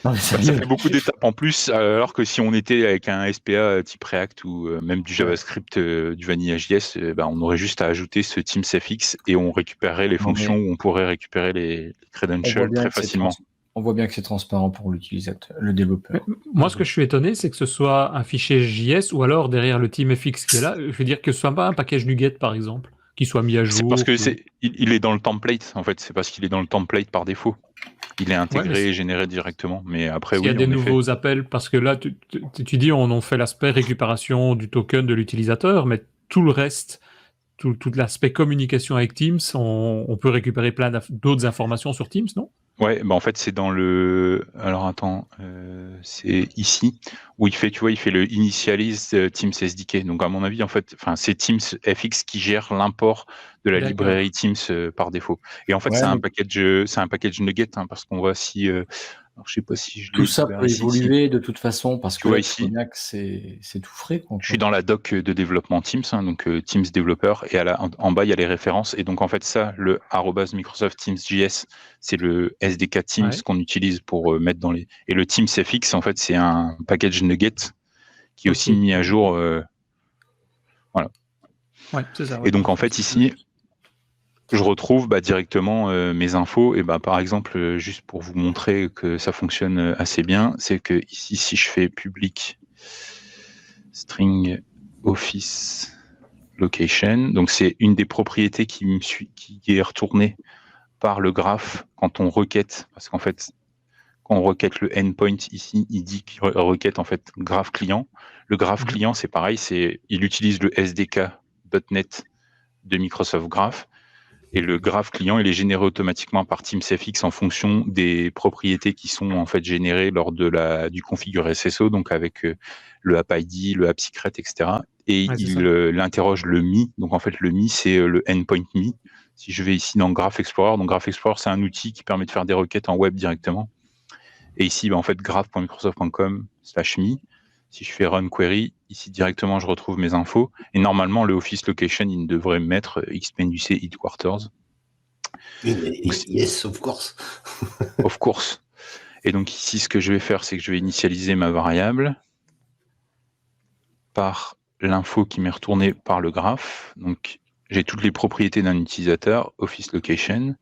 Ça fait beaucoup d'étapes en plus, alors que si on était avec un SPA type React ou même du JavaScript du Vanilla.js, on aurait juste à ajouter ce TeamsFX et on récupérerait les fonctions où on pourrait récupérer les credentials très facilement. On voit bien que c'est transparent pour l'utilisateur, le développeur. Moi, ce que je suis étonné, c'est que ce soit un fichier JS ou alors derrière le TeamFX qui est là, je veux dire que ce soit pas un package NuGet, par exemple, qui soit mis à jour. C'est parce que il est dans le template, en fait. C'est parce qu'il est dans le template par défaut. Il est intégré et généré directement. Mais après, il y a des nouveaux appels, parce que là, tu dis, on fait l'aspect récupération du token de l'utilisateur, mais tout le reste, tout l'aspect communication avec Teams, on peut récupérer plein d'autres informations sur Teams, non? Ouais, en fait, c'est dans le... Alors, attends, c'est ici où il fait le initialize Teams SDK. Donc, à mon avis, en fait, c'est Teams FX qui gère l'import de la librairie Teams par défaut. Et en fait, c'est un package NuGet, parce qu'on voit si... alors, je sais pas si je tout ça peut évoluer de toute façon, parce que ici, c'est tout frais. Je suis dans la doc de développement Teams, donc Teams Developer, et en bas, il y a les références. Et donc, en fait, ça, le @Microsoft Teams.js, c'est le SDK Teams qu'on utilise pour mettre dans les... Et le TeamsFX, en fait, c'est un package NuGet qui est aussi mis à jour. Voilà. Ouais, c'est ça, et donc, en fait, ici... je retrouve directement mes infos. Et par exemple, juste pour vous montrer que ça fonctionne assez bien, c'est que ici, si je fais public string office location, donc c'est une des propriétés qui est retournée par le graphe quand on requête, parce qu'en fait, quand on requête le endpoint ici, il dit qu'il requête en fait graph client. Le graph client, c'est pareil, il utilise le SDK.NET de Microsoft Graph. Et le graph client, il est généré automatiquement par TeamsFX en fonction des propriétés qui sont en fait générées lors du configure SSO, donc avec le app ID, le app secret, etc. Et il interroge le MI. Donc en fait, le MI, c'est le endpoint MI. Si je vais ici dans Graph Explorer, donc Graph Explorer, c'est un outil qui permet de faire des requêtes en web directement. Et ici, en fait, graph.microsoft.com/MI. Si je fais Run Query, ici directement, je retrouve mes infos. Et normalement, le Office Location, il devrait mettre XPNUC Headquarters. Yes, of course. Of course. Et donc ici, ce que je vais faire, c'est que je vais initialiser ma variable par l'info qui m'est retournée par le graphe. Donc, j'ai toutes les propriétés d'un utilisateur, Office Location.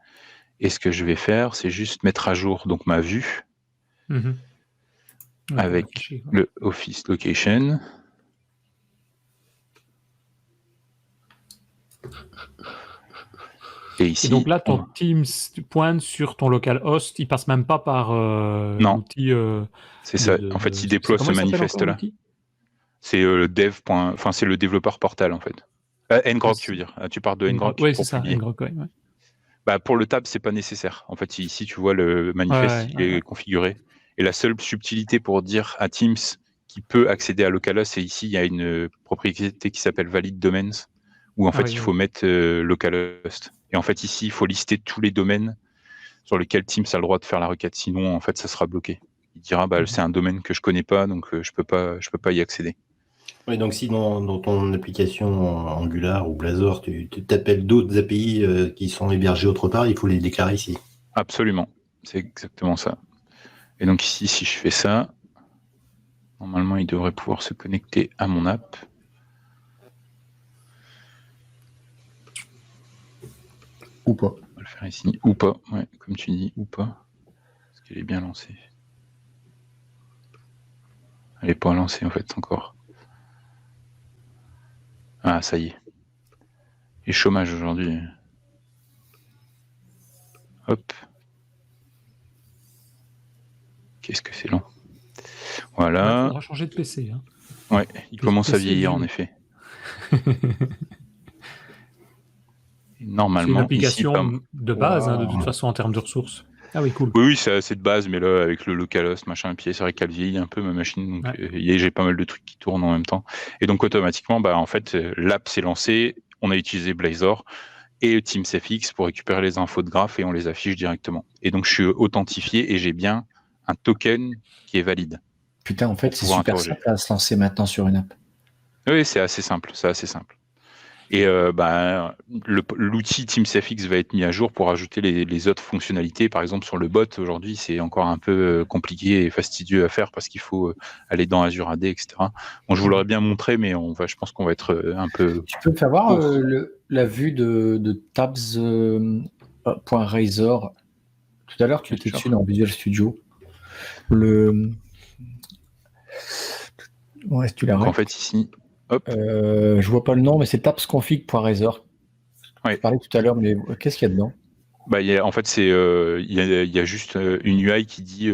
Et ce que je vais faire, c'est juste mettre à jour donc ma vue avec le Office Location. Et ici, donc là, ton Teams pointe sur ton localhost, il passe même pas par l'outil. C'est ça. En fait, il déploie ce manifeste-là. C'est le dev. Enfin, c'est le développeur portal en fait. ngrok, tu veux dire. Tu parles de ngrok. Oui, c'est ça. ngrok, ouais. Bah, pour le tab, c'est pas nécessaire. En fait, ici, tu vois le manifeste, il est configuré. Et la seule subtilité pour dire à Teams qui peut accéder à localhost, c'est ici, il y a une propriété qui s'appelle valid domains, où en fait, il faut mettre localhost. Et en fait, ici, il faut lister tous les domaines sur lesquels Teams a le droit de faire la requête. Sinon, en fait, ça sera bloqué. Il dira, c'est un domaine que je connais pas, donc je peux pas y accéder. Oui, donc si dans ton application Angular ou Blazor, tu t'appelles d'autres API qui sont hébergées autre part, il faut les déclarer ici. Absolument, c'est exactement ça. Et donc ici, si je fais ça, normalement, il devrait pouvoir se connecter à mon app. Ou pas. On va le faire ici. Ou pas, ouais, comme tu dis, ou pas. Parce qu'elle est bien lancée. Elle n'est pas lancée en fait encore. Ah, ça y est. Et chômage aujourd'hui. Hop. Qu'est-ce que c'est long. Voilà. Il faudra changer de PC. Hein. Ouais, il commence à vieillir en effet. Normalement, c'est une application ici, de base, de toute façon, en termes de ressources. Ah oui, cool. Oui, c'est assez de base, mais là, avec le localhost, machin, puis c'est vrai qu'elle vieillit un peu ma machine, donc j'ai pas mal de trucs qui tournent en même temps. Et donc, automatiquement, en fait, l'app s'est lancée, on a utilisé Blazor et TeamsFX pour récupérer les infos de graphe et on les affiche directement. Et donc, je suis authentifié et j'ai bien un token qui est valide. Putain, en fait, c'est super simple à se lancer maintenant sur une app. Oui, c'est assez simple, Et l'outil TeamsFX va être mis à jour pour ajouter les autres fonctionnalités. Par exemple, sur le bot, aujourd'hui, c'est encore un peu compliqué et fastidieux à faire parce qu'il faut aller dans Azure AD, etc. Bon, je vous l'aurais bien montré, mais je pense qu'on va être un peu... Tu peux me faire voir la vue de tabs.razor. Tout à l'heure, tu étais dessus dans Visual Studio. Ouais, si tu l'as. En fait, ici... Hop. Je vois pas le nom, mais c'est tabsconfig.razor. Ouais. Je parlais tout à l'heure, mais qu'est-ce qu'il y a dedans ? En fait, il y a juste une UI qui dit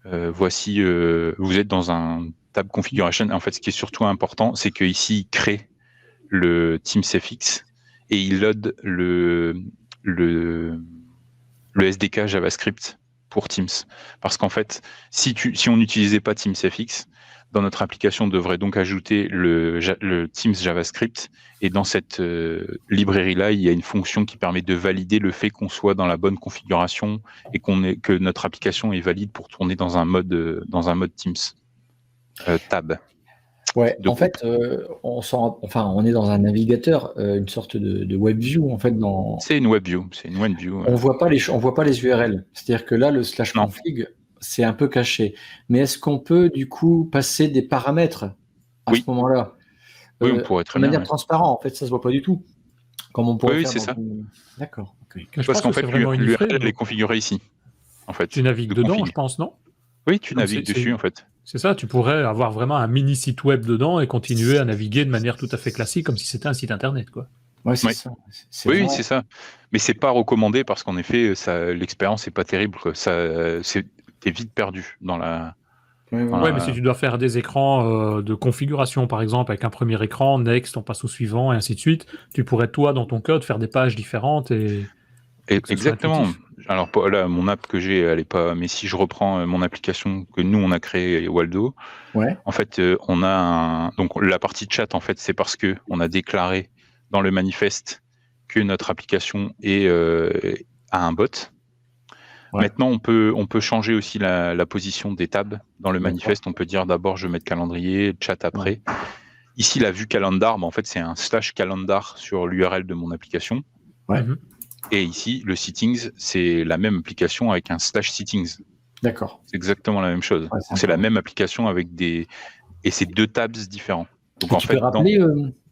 voici, vous êtes dans un tab configuration. En fait, ce qui est surtout important, c'est qu'ici, il crée le TeamsFX et il load le SDK JavaScript pour Teams. Parce qu'en fait, si on n'utilisait pas TeamsFX, dans notre application, on devrait donc ajouter le Teams JavaScript. Et dans cette librairie-là, il y a une fonction qui permet de valider le fait qu'on soit dans la bonne configuration et que notre application est valide pour tourner dans un mode Teams tab. Ouais, en fait, on est dans un navigateur, une sorte de WebView en fait. C'est une WebView. On voit pas les URL. C'est-à-dire que là, le /config, c'est un peu caché. Mais est-ce qu'on peut du coup passer des paramètres à ce moment-là ? Oui, on pourrait très bien. De manière transparente, en fait, ça se voit pas du tout. Comme on pourrait faire. C'est ça. D'accord. Okay. Parce qu'en fait, l'URL est configurée ici. En fait, tu navigues dedans, je pense, non ? Oui, tu navigues dessus, en fait. C'est ça, tu pourrais avoir vraiment un mini site web dedans et continuer à naviguer de manière tout à fait classique, comme si c'était un site internet, quoi. Ouais, c'est ça. Oui, c'est ça. Mais c'est pas recommandé parce qu'en effet, l'expérience n'est pas terrible. t'es vite perdu dans la. Ouais, mais si tu dois faire des écrans de configuration, par exemple, avec un premier écran, next, on passe au suivant, et ainsi de suite, tu pourrais, toi, dans ton code, faire des pages différentes et que ce soit Exactement. intuitif. Alors là, mon app que j'ai, elle est pas. Mais si je reprends mon application que nous on a créée, Waldo, en fait, on a donc la partie chat. En fait, c'est parce que on a déclaré dans le manifeste que notre application a un bot. Ouais. Maintenant, on peut changer aussi la position des tabs dans le manifeste. On peut dire d'abord je vais mettre calendrier, chat après. Ici, la vue calendar, en fait, c'est un /calendar sur l'URL de mon application. Ouais. Et ici, le settings, c'est la même application avec un /settings. D'accord. C'est exactement la même chose. Ouais, c'est la même application avec et c'est 2 tabs différents. Donc Et en tu fait, peux rappeler,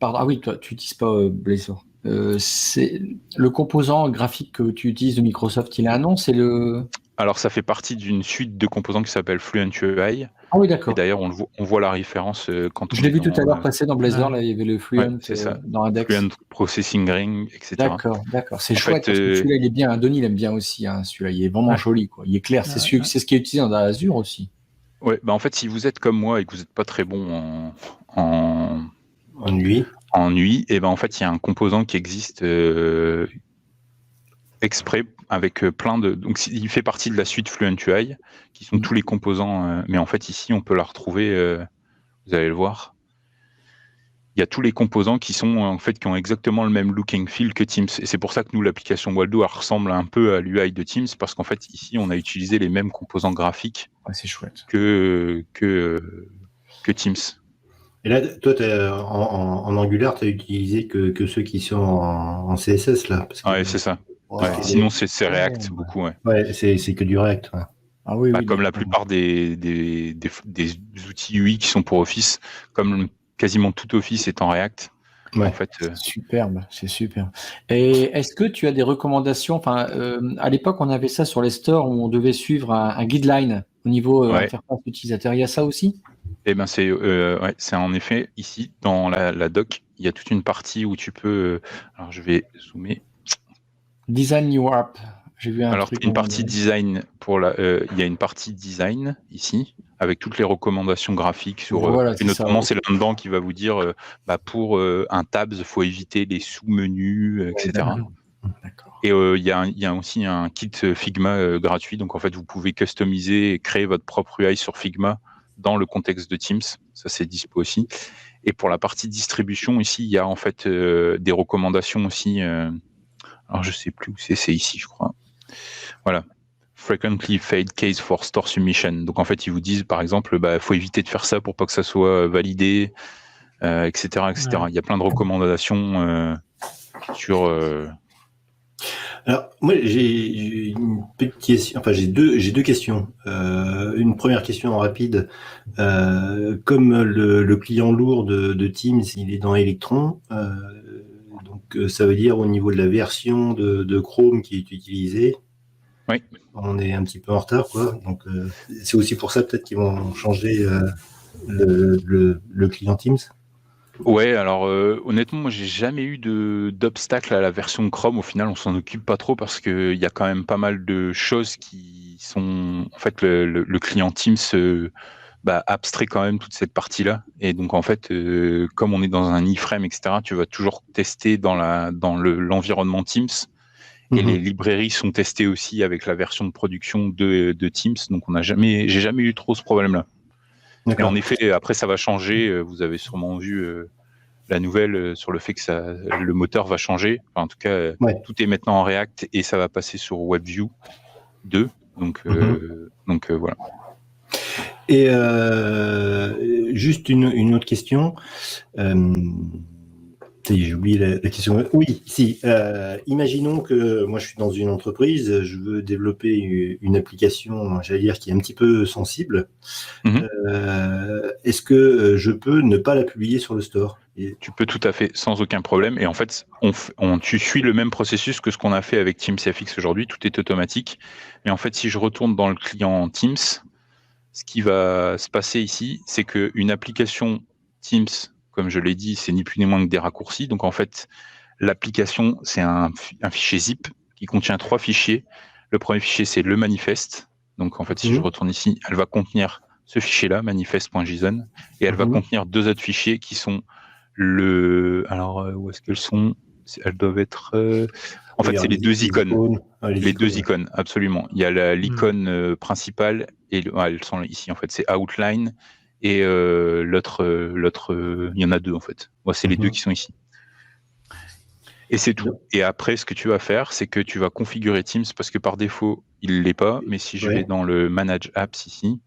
pardon, ah oui, toi, tu n'utilises pas Blazor. C'est le composant graphique que tu utilises de Microsoft, il a un nom, c'est le. Alors ça fait partie d'une suite de composants qui s'appelle Fluent UI. Ah oui, Et d'accord. d'ailleurs, on voit la référence quand on Je l'ai est vu tout à l'heure dans, passer dans Blazor, là, il y avait le Fluent c'est ça. dans Index. Fluent Processing Ring, etc. D'accord. C'est En chouette fait, parce que celui-là, il est bien. Denis, il aime bien aussi. Celui-là, il est vraiment joli, quoi. Il est clair. C'est ce qui est utilisé dans Azure aussi. Ouais, en fait, si vous êtes comme moi et que vous n'êtes pas très bon en UI, et en fait, il y a un composant qui existe exprès avec plein de. Donc, il fait partie de la suite Fluent UI, qui sont tous les composants. Mais en fait, ici, on peut la retrouver. Vous allez le voir. Il y a tous les composants qui sont en fait qui ont exactement le même look and feel que Teams. Et c'est pour ça que nous, l'application Waldo, elle ressemble un peu à l'UI de Teams, parce qu'en fait, ici, on a utilisé les mêmes composants graphiques c'est chouette. que Teams. Et là, toi, en Angular, tu as utilisé que ceux qui sont en CSS, là. Ouais, c'est ça. Sinon, c'est React, beaucoup. Ouais, c'est que du React. Ouais. Ah oui, comme la plupart des outils UI qui sont pour Office, comme quasiment tout Office est en React. En fait, c'est superbe. Et est-ce que tu as des recommandations? Enfin, à l'époque, on avait ça sur les stores où on devait suivre un guideline au niveau interface utilisateur. Il y a ça aussi? Eh ben c'est en effet ici dans la doc, il y a toute une partie où tu peux. Alors je vais zoomer. Design New App. J'ai vu un truc. Une partie design il y a une partie design ici avec toutes les recommandations graphiques sur. Et notamment c'est là-dedans qui va vous dire pour un tabs, il faut éviter les sous-menus, etc. Et il y a aussi un kit Figma gratuit, donc en fait vous pouvez customiser et créer votre propre UI sur Figma dans le contexte de Teams, ça c'est dispo aussi. Et pour la partie distribution ici, il y a en fait des recommandations aussi. Alors je sais plus où c'est ici, je crois. Voilà. Frequently failed case for store submission. Donc en fait, ils vous disent par exemple, faut éviter de faire ça pour pas que ça soit validé, etc., etc. Ouais. Il y a plein de recommandations sur. Alors moi j'ai une petite question. Enfin j'ai deux questions. Une première question rapide. Comme le client lourd de Teams, il est dans Electron. Donc ça veut dire au niveau de la version de Chrome qui est utilisée. Oui. On est un petit peu en retard, quoi. Donc c'est aussi pour ça peut-être qu'ils vont changer le client Teams. Ouais, alors honnêtement, moi j'ai jamais eu d'obstacle à la version Chrome. Au final, on s'en occupe pas trop parce que il y a quand même pas mal de choses qui sont. En fait, le client Teams abstrait quand même toute cette partie-là. Et donc en fait, comme on est dans un iframe, etc., tu vas toujours tester dans l'environnement Teams. Et les librairies sont testées aussi avec la version de production de Teams. Donc j'ai jamais eu trop ce problème-là. Et en effet, après ça va changer. Vous avez sûrement vu la nouvelle sur le fait que le moteur va changer. Enfin, en tout cas, tout est maintenant en React et ça va passer sur WebView 2. Donc voilà. Et juste une autre question. J'ai oublié la question. Oui, si. Imaginons que moi je suis dans une entreprise, je veux développer une application, j'allais dire, qui est un petit peu sensible. Est-ce que je peux ne pas la publier sur le store? Tu peux tout à fait, sans aucun problème. Et en fait, tu suis le même processus que ce qu'on a fait avec Teams FX aujourd'hui. Tout est automatique. Mais en fait, si je retourne dans le client Teams, ce qui va se passer ici, c'est qu'une application Teams, comme je l'ai dit, c'est ni plus ni moins que des raccourcis. Donc en fait, l'application, c'est un fichier zip qui contient 3 fichiers. Le premier fichier, c'est le manifeste. Donc en fait, si je retourne ici, elle va contenir ce fichier-là, manifest.json, et elle va contenir 2 autres fichiers qui sont alors où est-ce qu'elles sont? Elles doivent être en fait, c'est les 2 icônes. Les 2 icônes, absolument. Il y a l'icône principale et elles sont ici en fait, c'est outline et l'autre il y en a 2 en fait. Moi, c'est les 2 qui sont ici. Et c'est tout. Et après, ce que tu vas faire, c'est que tu vas configurer Teams parce que par défaut, il l'est pas. Mais si je vais dans le Manage Apps ici,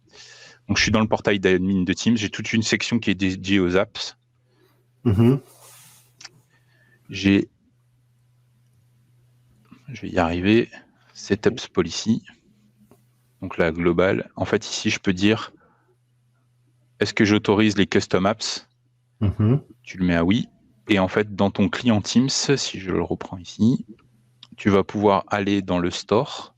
donc je suis dans le portail d'admin de Teams, j'ai toute une section qui est dédiée aux apps. Je vais y arriver. Setups Policy. Donc la globale. En fait, ici, je peux dire est-ce que j'autorise les custom apps? Tu le mets à oui. Et en fait, dans ton client Teams, si je le reprends ici, tu vas pouvoir aller dans le store.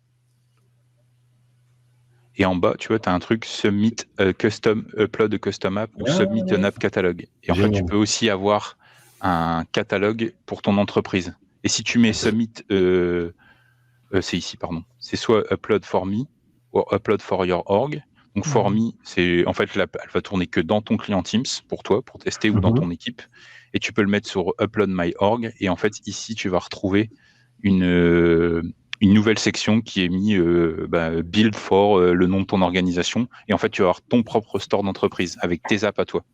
Et en bas, tu vois, tu as un truc Submit Custom Upload a Custom App ou Submit an App Catalog. Et en fait, tu peux aussi avoir un catalogue pour ton entreprise. Et si tu mets Submit, c'est ici, pardon. C'est soit Upload for me ou Upload for your org. Donc for me, c'est en fait, elle va tourner que dans ton client Teams pour toi, pour tester ou dans ton équipe. Et tu peux le mettre sur Upload My Org. Et en fait, ici, tu vas retrouver une nouvelle section qui est mis Build for le nom de ton organisation. Et en fait, tu vas avoir ton propre store d'entreprise avec tes apps à toi.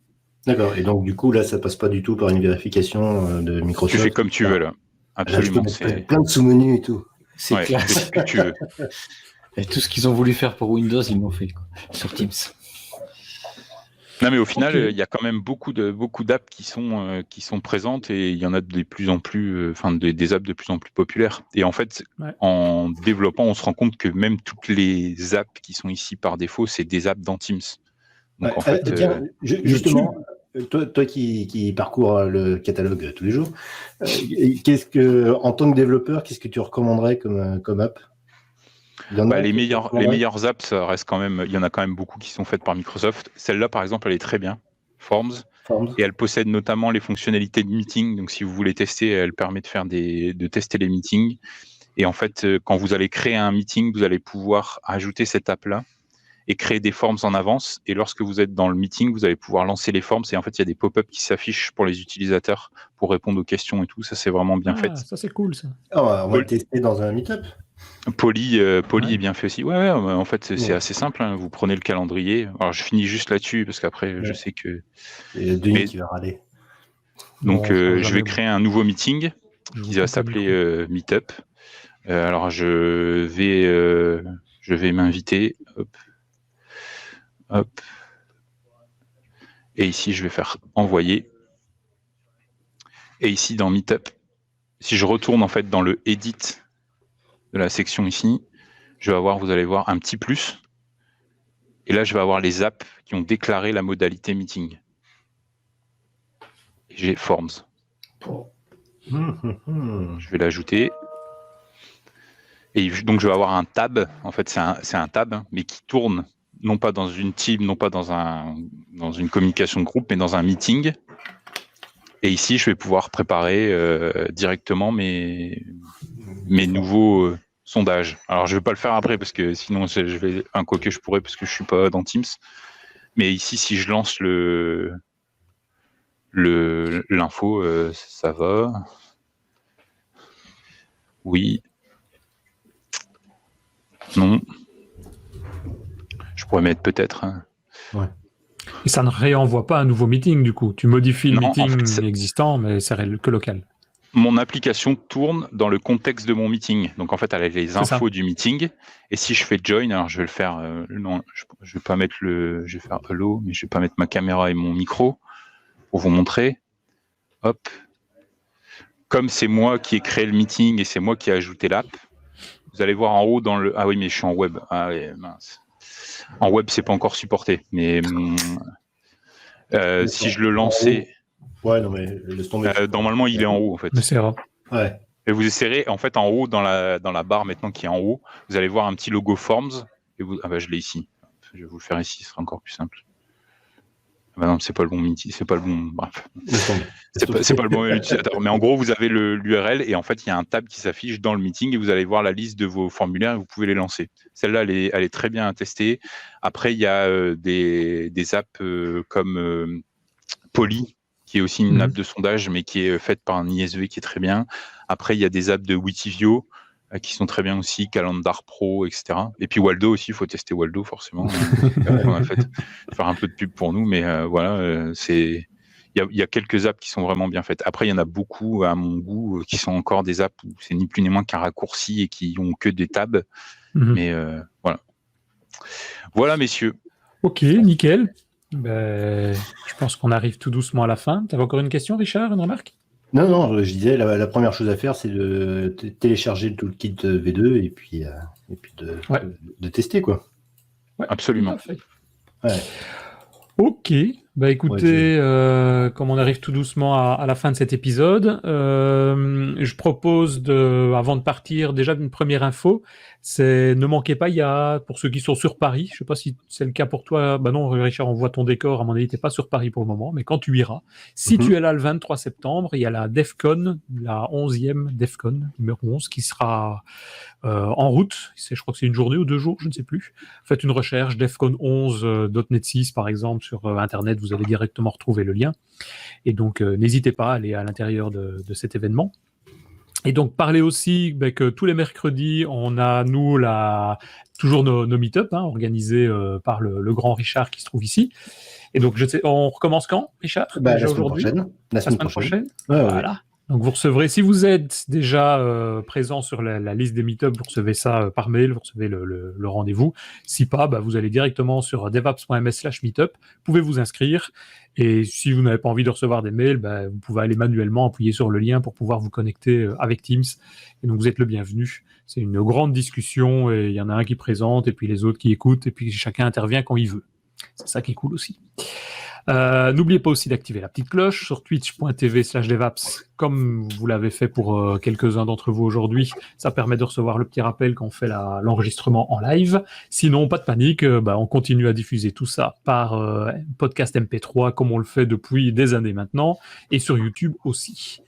D'accord. Et donc, du coup, là, ça passe pas du tout par une vérification de Microsoft. Tu fais comme tu veux, là. Absolument. C'est plein de sous-menus et tout. C'est classe. C'est ce que tu veux. Et tout ce qu'ils ont voulu faire pour Windows, ils l'ont fait sur Teams. Non, mais au final, il y a quand même beaucoup d'apps qui sont présentes et il y en a de plus en plus, des apps de plus en plus populaires. Et en fait, en développant, on se rend compte que même toutes les apps qui sont ici par défaut, c'est des apps dans Teams. Donc en fait, tiens, justement, toi qui parcours le catalogue tous les jours, en tant que développeur, qu'est-ce que tu recommanderais comme app? Les meilleures apps, ça reste quand même, il y en a quand même beaucoup qui sont faites par Microsoft. Celle-là, par exemple, elle est très bien, Forms. Et elle possède notamment les fonctionnalités de meeting. Donc, si vous voulez tester, elle permet de tester les meetings. Et en fait, quand vous allez créer un meeting, vous allez pouvoir ajouter cette app-là et créer des forms en avance. Et lorsque vous êtes dans le meeting, vous allez pouvoir lancer les forms. Et en fait, il y a des pop-up qui s'affichent pour les utilisateurs pour répondre aux questions et tout. Ça, c'est vraiment bien fait. Ça, c'est cool, ça. On va le tester dans un meet-up. Poly est bien fait aussi. Ouais, en fait, c'est assez simple. Hein. Vous prenez le calendrier. Alors, je finis juste là-dessus parce qu'après, je sais que. Il y a Denis qui va râler. Donc, je vais créer un nouveau meeting qui va s'appeler Meetup. Alors, je vais m'inviter. Hop. Et ici, je vais faire envoyer. Et ici, dans Meetup, si je retourne en fait dans le Edit de la section ici, vous allez voir un petit plus. Et là, je vais avoir les apps qui ont déclaré la modalité meeting. Et j'ai Forms. Je vais l'ajouter. Et donc, je vais avoir un tab. En fait, c'est un tab, hein, mais qui tourne non pas dans une team, non pas dans une communication de groupe, mais dans un meeting. Et ici, je vais pouvoir préparer directement mes nouveaux sondages. Alors, je ne vais pas le faire après parce que sinon, quoique je pourrais parce que je ne suis pas dans Teams. Mais ici, si je lance l'info, ça va. Oui. Non. Je pourrais mettre peut-être. Ouais. Et ça ne réenvoie pas un nouveau meeting, du coup. Tu modifies le meeting existant, mais c'est que local. Mon application tourne dans le contexte de mon meeting. Donc, en fait, elle a les infos du meeting. Et si je fais join, alors je vais le faire. Non, je vais pas mettre je vais faire hello, mais je vais pas mettre ma caméra et mon micro pour vous montrer. Hop. Comme c'est moi qui ai créé le meeting et c'est moi qui ai ajouté l'app, vous allez voir en haut dans le. Ah oui, mais je suis en web. Ah oui, mince. En web, c'est pas encore supporté. Mais si je le lançais. Ouais, non, mais laisse tomber. Normalement, il est en haut, en fait. Mais c'est rare. Ouais. Et vous essayerez, en fait, en haut, dans la barre maintenant qui est en haut, vous allez voir un petit logo Forms. Et je l'ai ici. Je vais vous le faire ici, ce sera encore plus simple. Ah bah non, c'est pas le bon meeting, c'est pas le bon. Bref. C'est pas le bon utilisateur. Mais en gros, vous avez l'URL et en fait, il y a un tab qui s'affiche dans le meeting et vous allez voir la liste de vos formulaires et vous pouvez les lancer. Celle-là, elle est très bien à tester. Après, il y a des apps comme Poly, qui est aussi une app de sondage, mais qui est faite par un ISV qui est très bien. Après, il y a des apps de Witivio qui sont très bien aussi, Calendar Pro, etc. Et puis Waldo aussi, il faut tester Waldo forcément. On a fait faire un peu de pub pour nous, mais voilà, il y a quelques apps qui sont vraiment bien faites. Après, il y en a beaucoup, à mon goût, qui sont encore des apps où c'est ni plus ni moins qu'un raccourci et qui ont que des tabs. Mais voilà. Voilà, messieurs. Ok, nickel. Je pense qu'on arrive tout doucement à la fin. Tu avais encore une question, Richard, une remarque? Non, je disais, la première chose à faire, c'est de télécharger le toolkit V2 et puis de tester, quoi. Ouais, absolument. Ouais. Ok, écoutez, comme on arrive tout doucement à la fin de cet épisode, je propose avant de partir, déjà une première info, c'est ne manquez pas, pour ceux qui sont sur Paris, je sais pas si c'est le cas pour toi, non Richard, on voit ton décor, à mon avis t'es pas sur Paris pour le moment, mais quand tu iras, si tu es là le 23 septembre, il y a la DEFCON, la 11e DEFCON, numéro 11, qui sera en route, je crois que c'est une journée ou 2 jours, je ne sais plus. Faites une recherche, DEFCON 11, .NET 6 par exemple, sur Internet, vous allez directement retrouver le lien. Et donc, n'hésitez pas à aller à l'intérieur de cet événement. Et donc, parlez aussi que tous les mercredis, on a, nous, toujours nos meet-up organisés par le grand Richard qui se trouve ici. Et donc, on recommence quand, Richard? La semaine prochaine. La semaine prochaine. Ouais, voilà. Ouais. Donc, vous recevrez, si vous êtes déjà présent sur la liste des meet-up, vous recevez ça par mail, vous recevez le rendez-vous. Si pas, vous allez directement sur devaps.ms/meetup, vous pouvez vous inscrire. Et si vous n'avez pas envie de recevoir des mails, vous pouvez aller manuellement appuyer sur le lien pour pouvoir vous connecter avec Teams. Et donc, vous êtes le bienvenu. C'est une grande discussion et il y en a un qui présente et puis les autres qui écoutent et puis chacun intervient quand il veut. C'est ça qui est cool aussi. N'oubliez pas aussi d'activer la petite cloche sur twitch.tv/devaps, comme vous l'avez fait pour quelques-uns d'entre vous aujourd'hui. Ça permet de recevoir le petit rappel quand on fait l'enregistrement en live. Sinon, pas de panique, on continue à diffuser tout ça par podcast MP3, comme on le fait depuis des années maintenant, et sur YouTube aussi.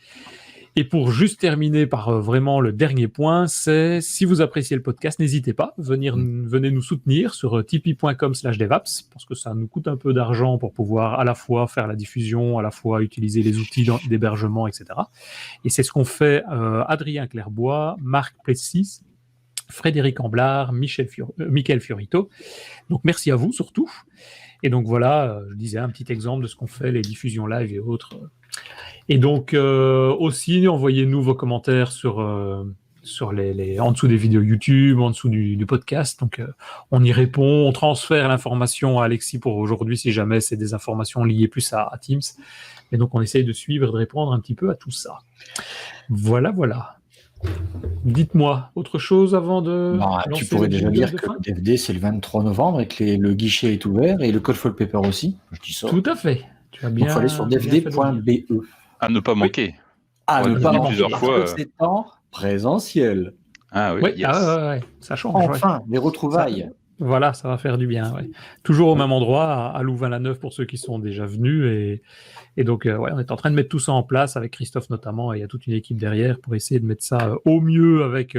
Et pour juste terminer par vraiment le dernier point, c'est si vous appréciez le podcast, n'hésitez pas, venez nous soutenir sur tipeee.com/devaps, parce que ça nous coûte un peu d'argent pour pouvoir à la fois faire la diffusion, à la fois utiliser les outils d'hébergement, etc. Et c'est ce qu'ont fait Adrien Clairbois, Marc Plessis, Frédéric Amblard, Michael Fiorito. Donc merci à vous surtout. Et donc voilà, je disais un petit exemple de ce qu'on fait, les diffusions live et autres. Et donc aussi, envoyez-nous vos commentaires sur en dessous des vidéos YouTube, en dessous du podcast. Donc on y répond, on transfère l'information à Alexis pour aujourd'hui si jamais c'est des informations liées plus à Teams. Et donc on essaye de suivre et de répondre un petit peu à tout ça. Voilà. Dites-moi, autre chose avant de... tu pourrais déjà dire que le DFD c'est le 23 novembre et que le guichet est ouvert et le Code for Paper aussi. Je dis ça. Tout à fait. Tu as bien. Il faut aller sur dfd.be. À ne pas manquer. À ne pas manquer. Plusieurs fois. C'est en présentiel. Ah oui, oui, yes. Ouais. Ça change. Enfin, les retrouvailles. Voilà, ça va faire du bien. Ouais. Toujours au même endroit, à Louvain-la-Neuve pour ceux qui sont déjà venus. Et donc, on est en train de mettre tout ça en place avec Christophe notamment. Et il y a toute une équipe derrière pour essayer de mettre ça au mieux avec,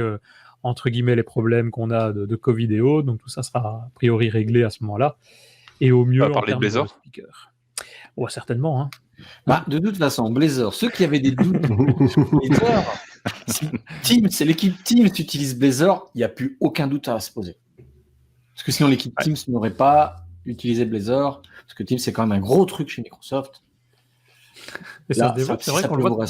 entre guillemets, les problèmes qu'on a de Covid et autres. Donc, tout ça sera a priori réglé à ce moment-là. Et au mieux, on va parler de Blazor. Ouais, certainement. De toute façon, Blazor, ceux qui avaient des doutes sur Blazor, c'est l'équipe Teams qui utilise Blazor, il n'y a plus aucun doute à se poser. Parce que sinon, l'équipe Teams n'aurait pas utilisé Blazor, parce que Teams, c'est quand même un gros truc chez Microsoft. Et ça se développe, c'est vrai qu'on le voit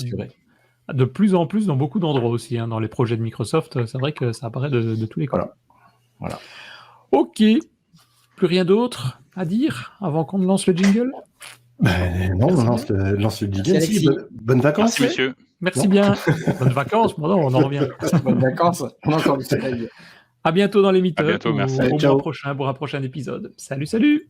de plus en plus dans beaucoup d'endroits aussi, dans les projets de Microsoft. C'est vrai que ça apparaît de tous les côtés. Voilà. Ok. Plus rien d'autre à dire avant qu'on lance le jingle? Non, on lance le jingle. Bonnes vacances. Merci, monsieur. Merci bien. Bonnes vacances. On en revient. Bonnes vacances. On a encore du soleil. À bientôt dans les meet-ups. À bientôt, merci. Au mois prochain pour un prochain épisode. Salut.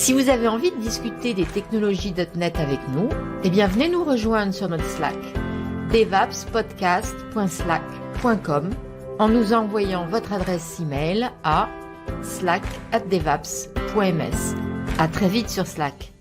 Si vous avez envie de discuter des technologies .NET avec nous, eh bien venez nous rejoindre sur notre Slack, devapspodcast.slack.com, en nous envoyant votre adresse email à slack@devaps.ms. À très vite sur Slack.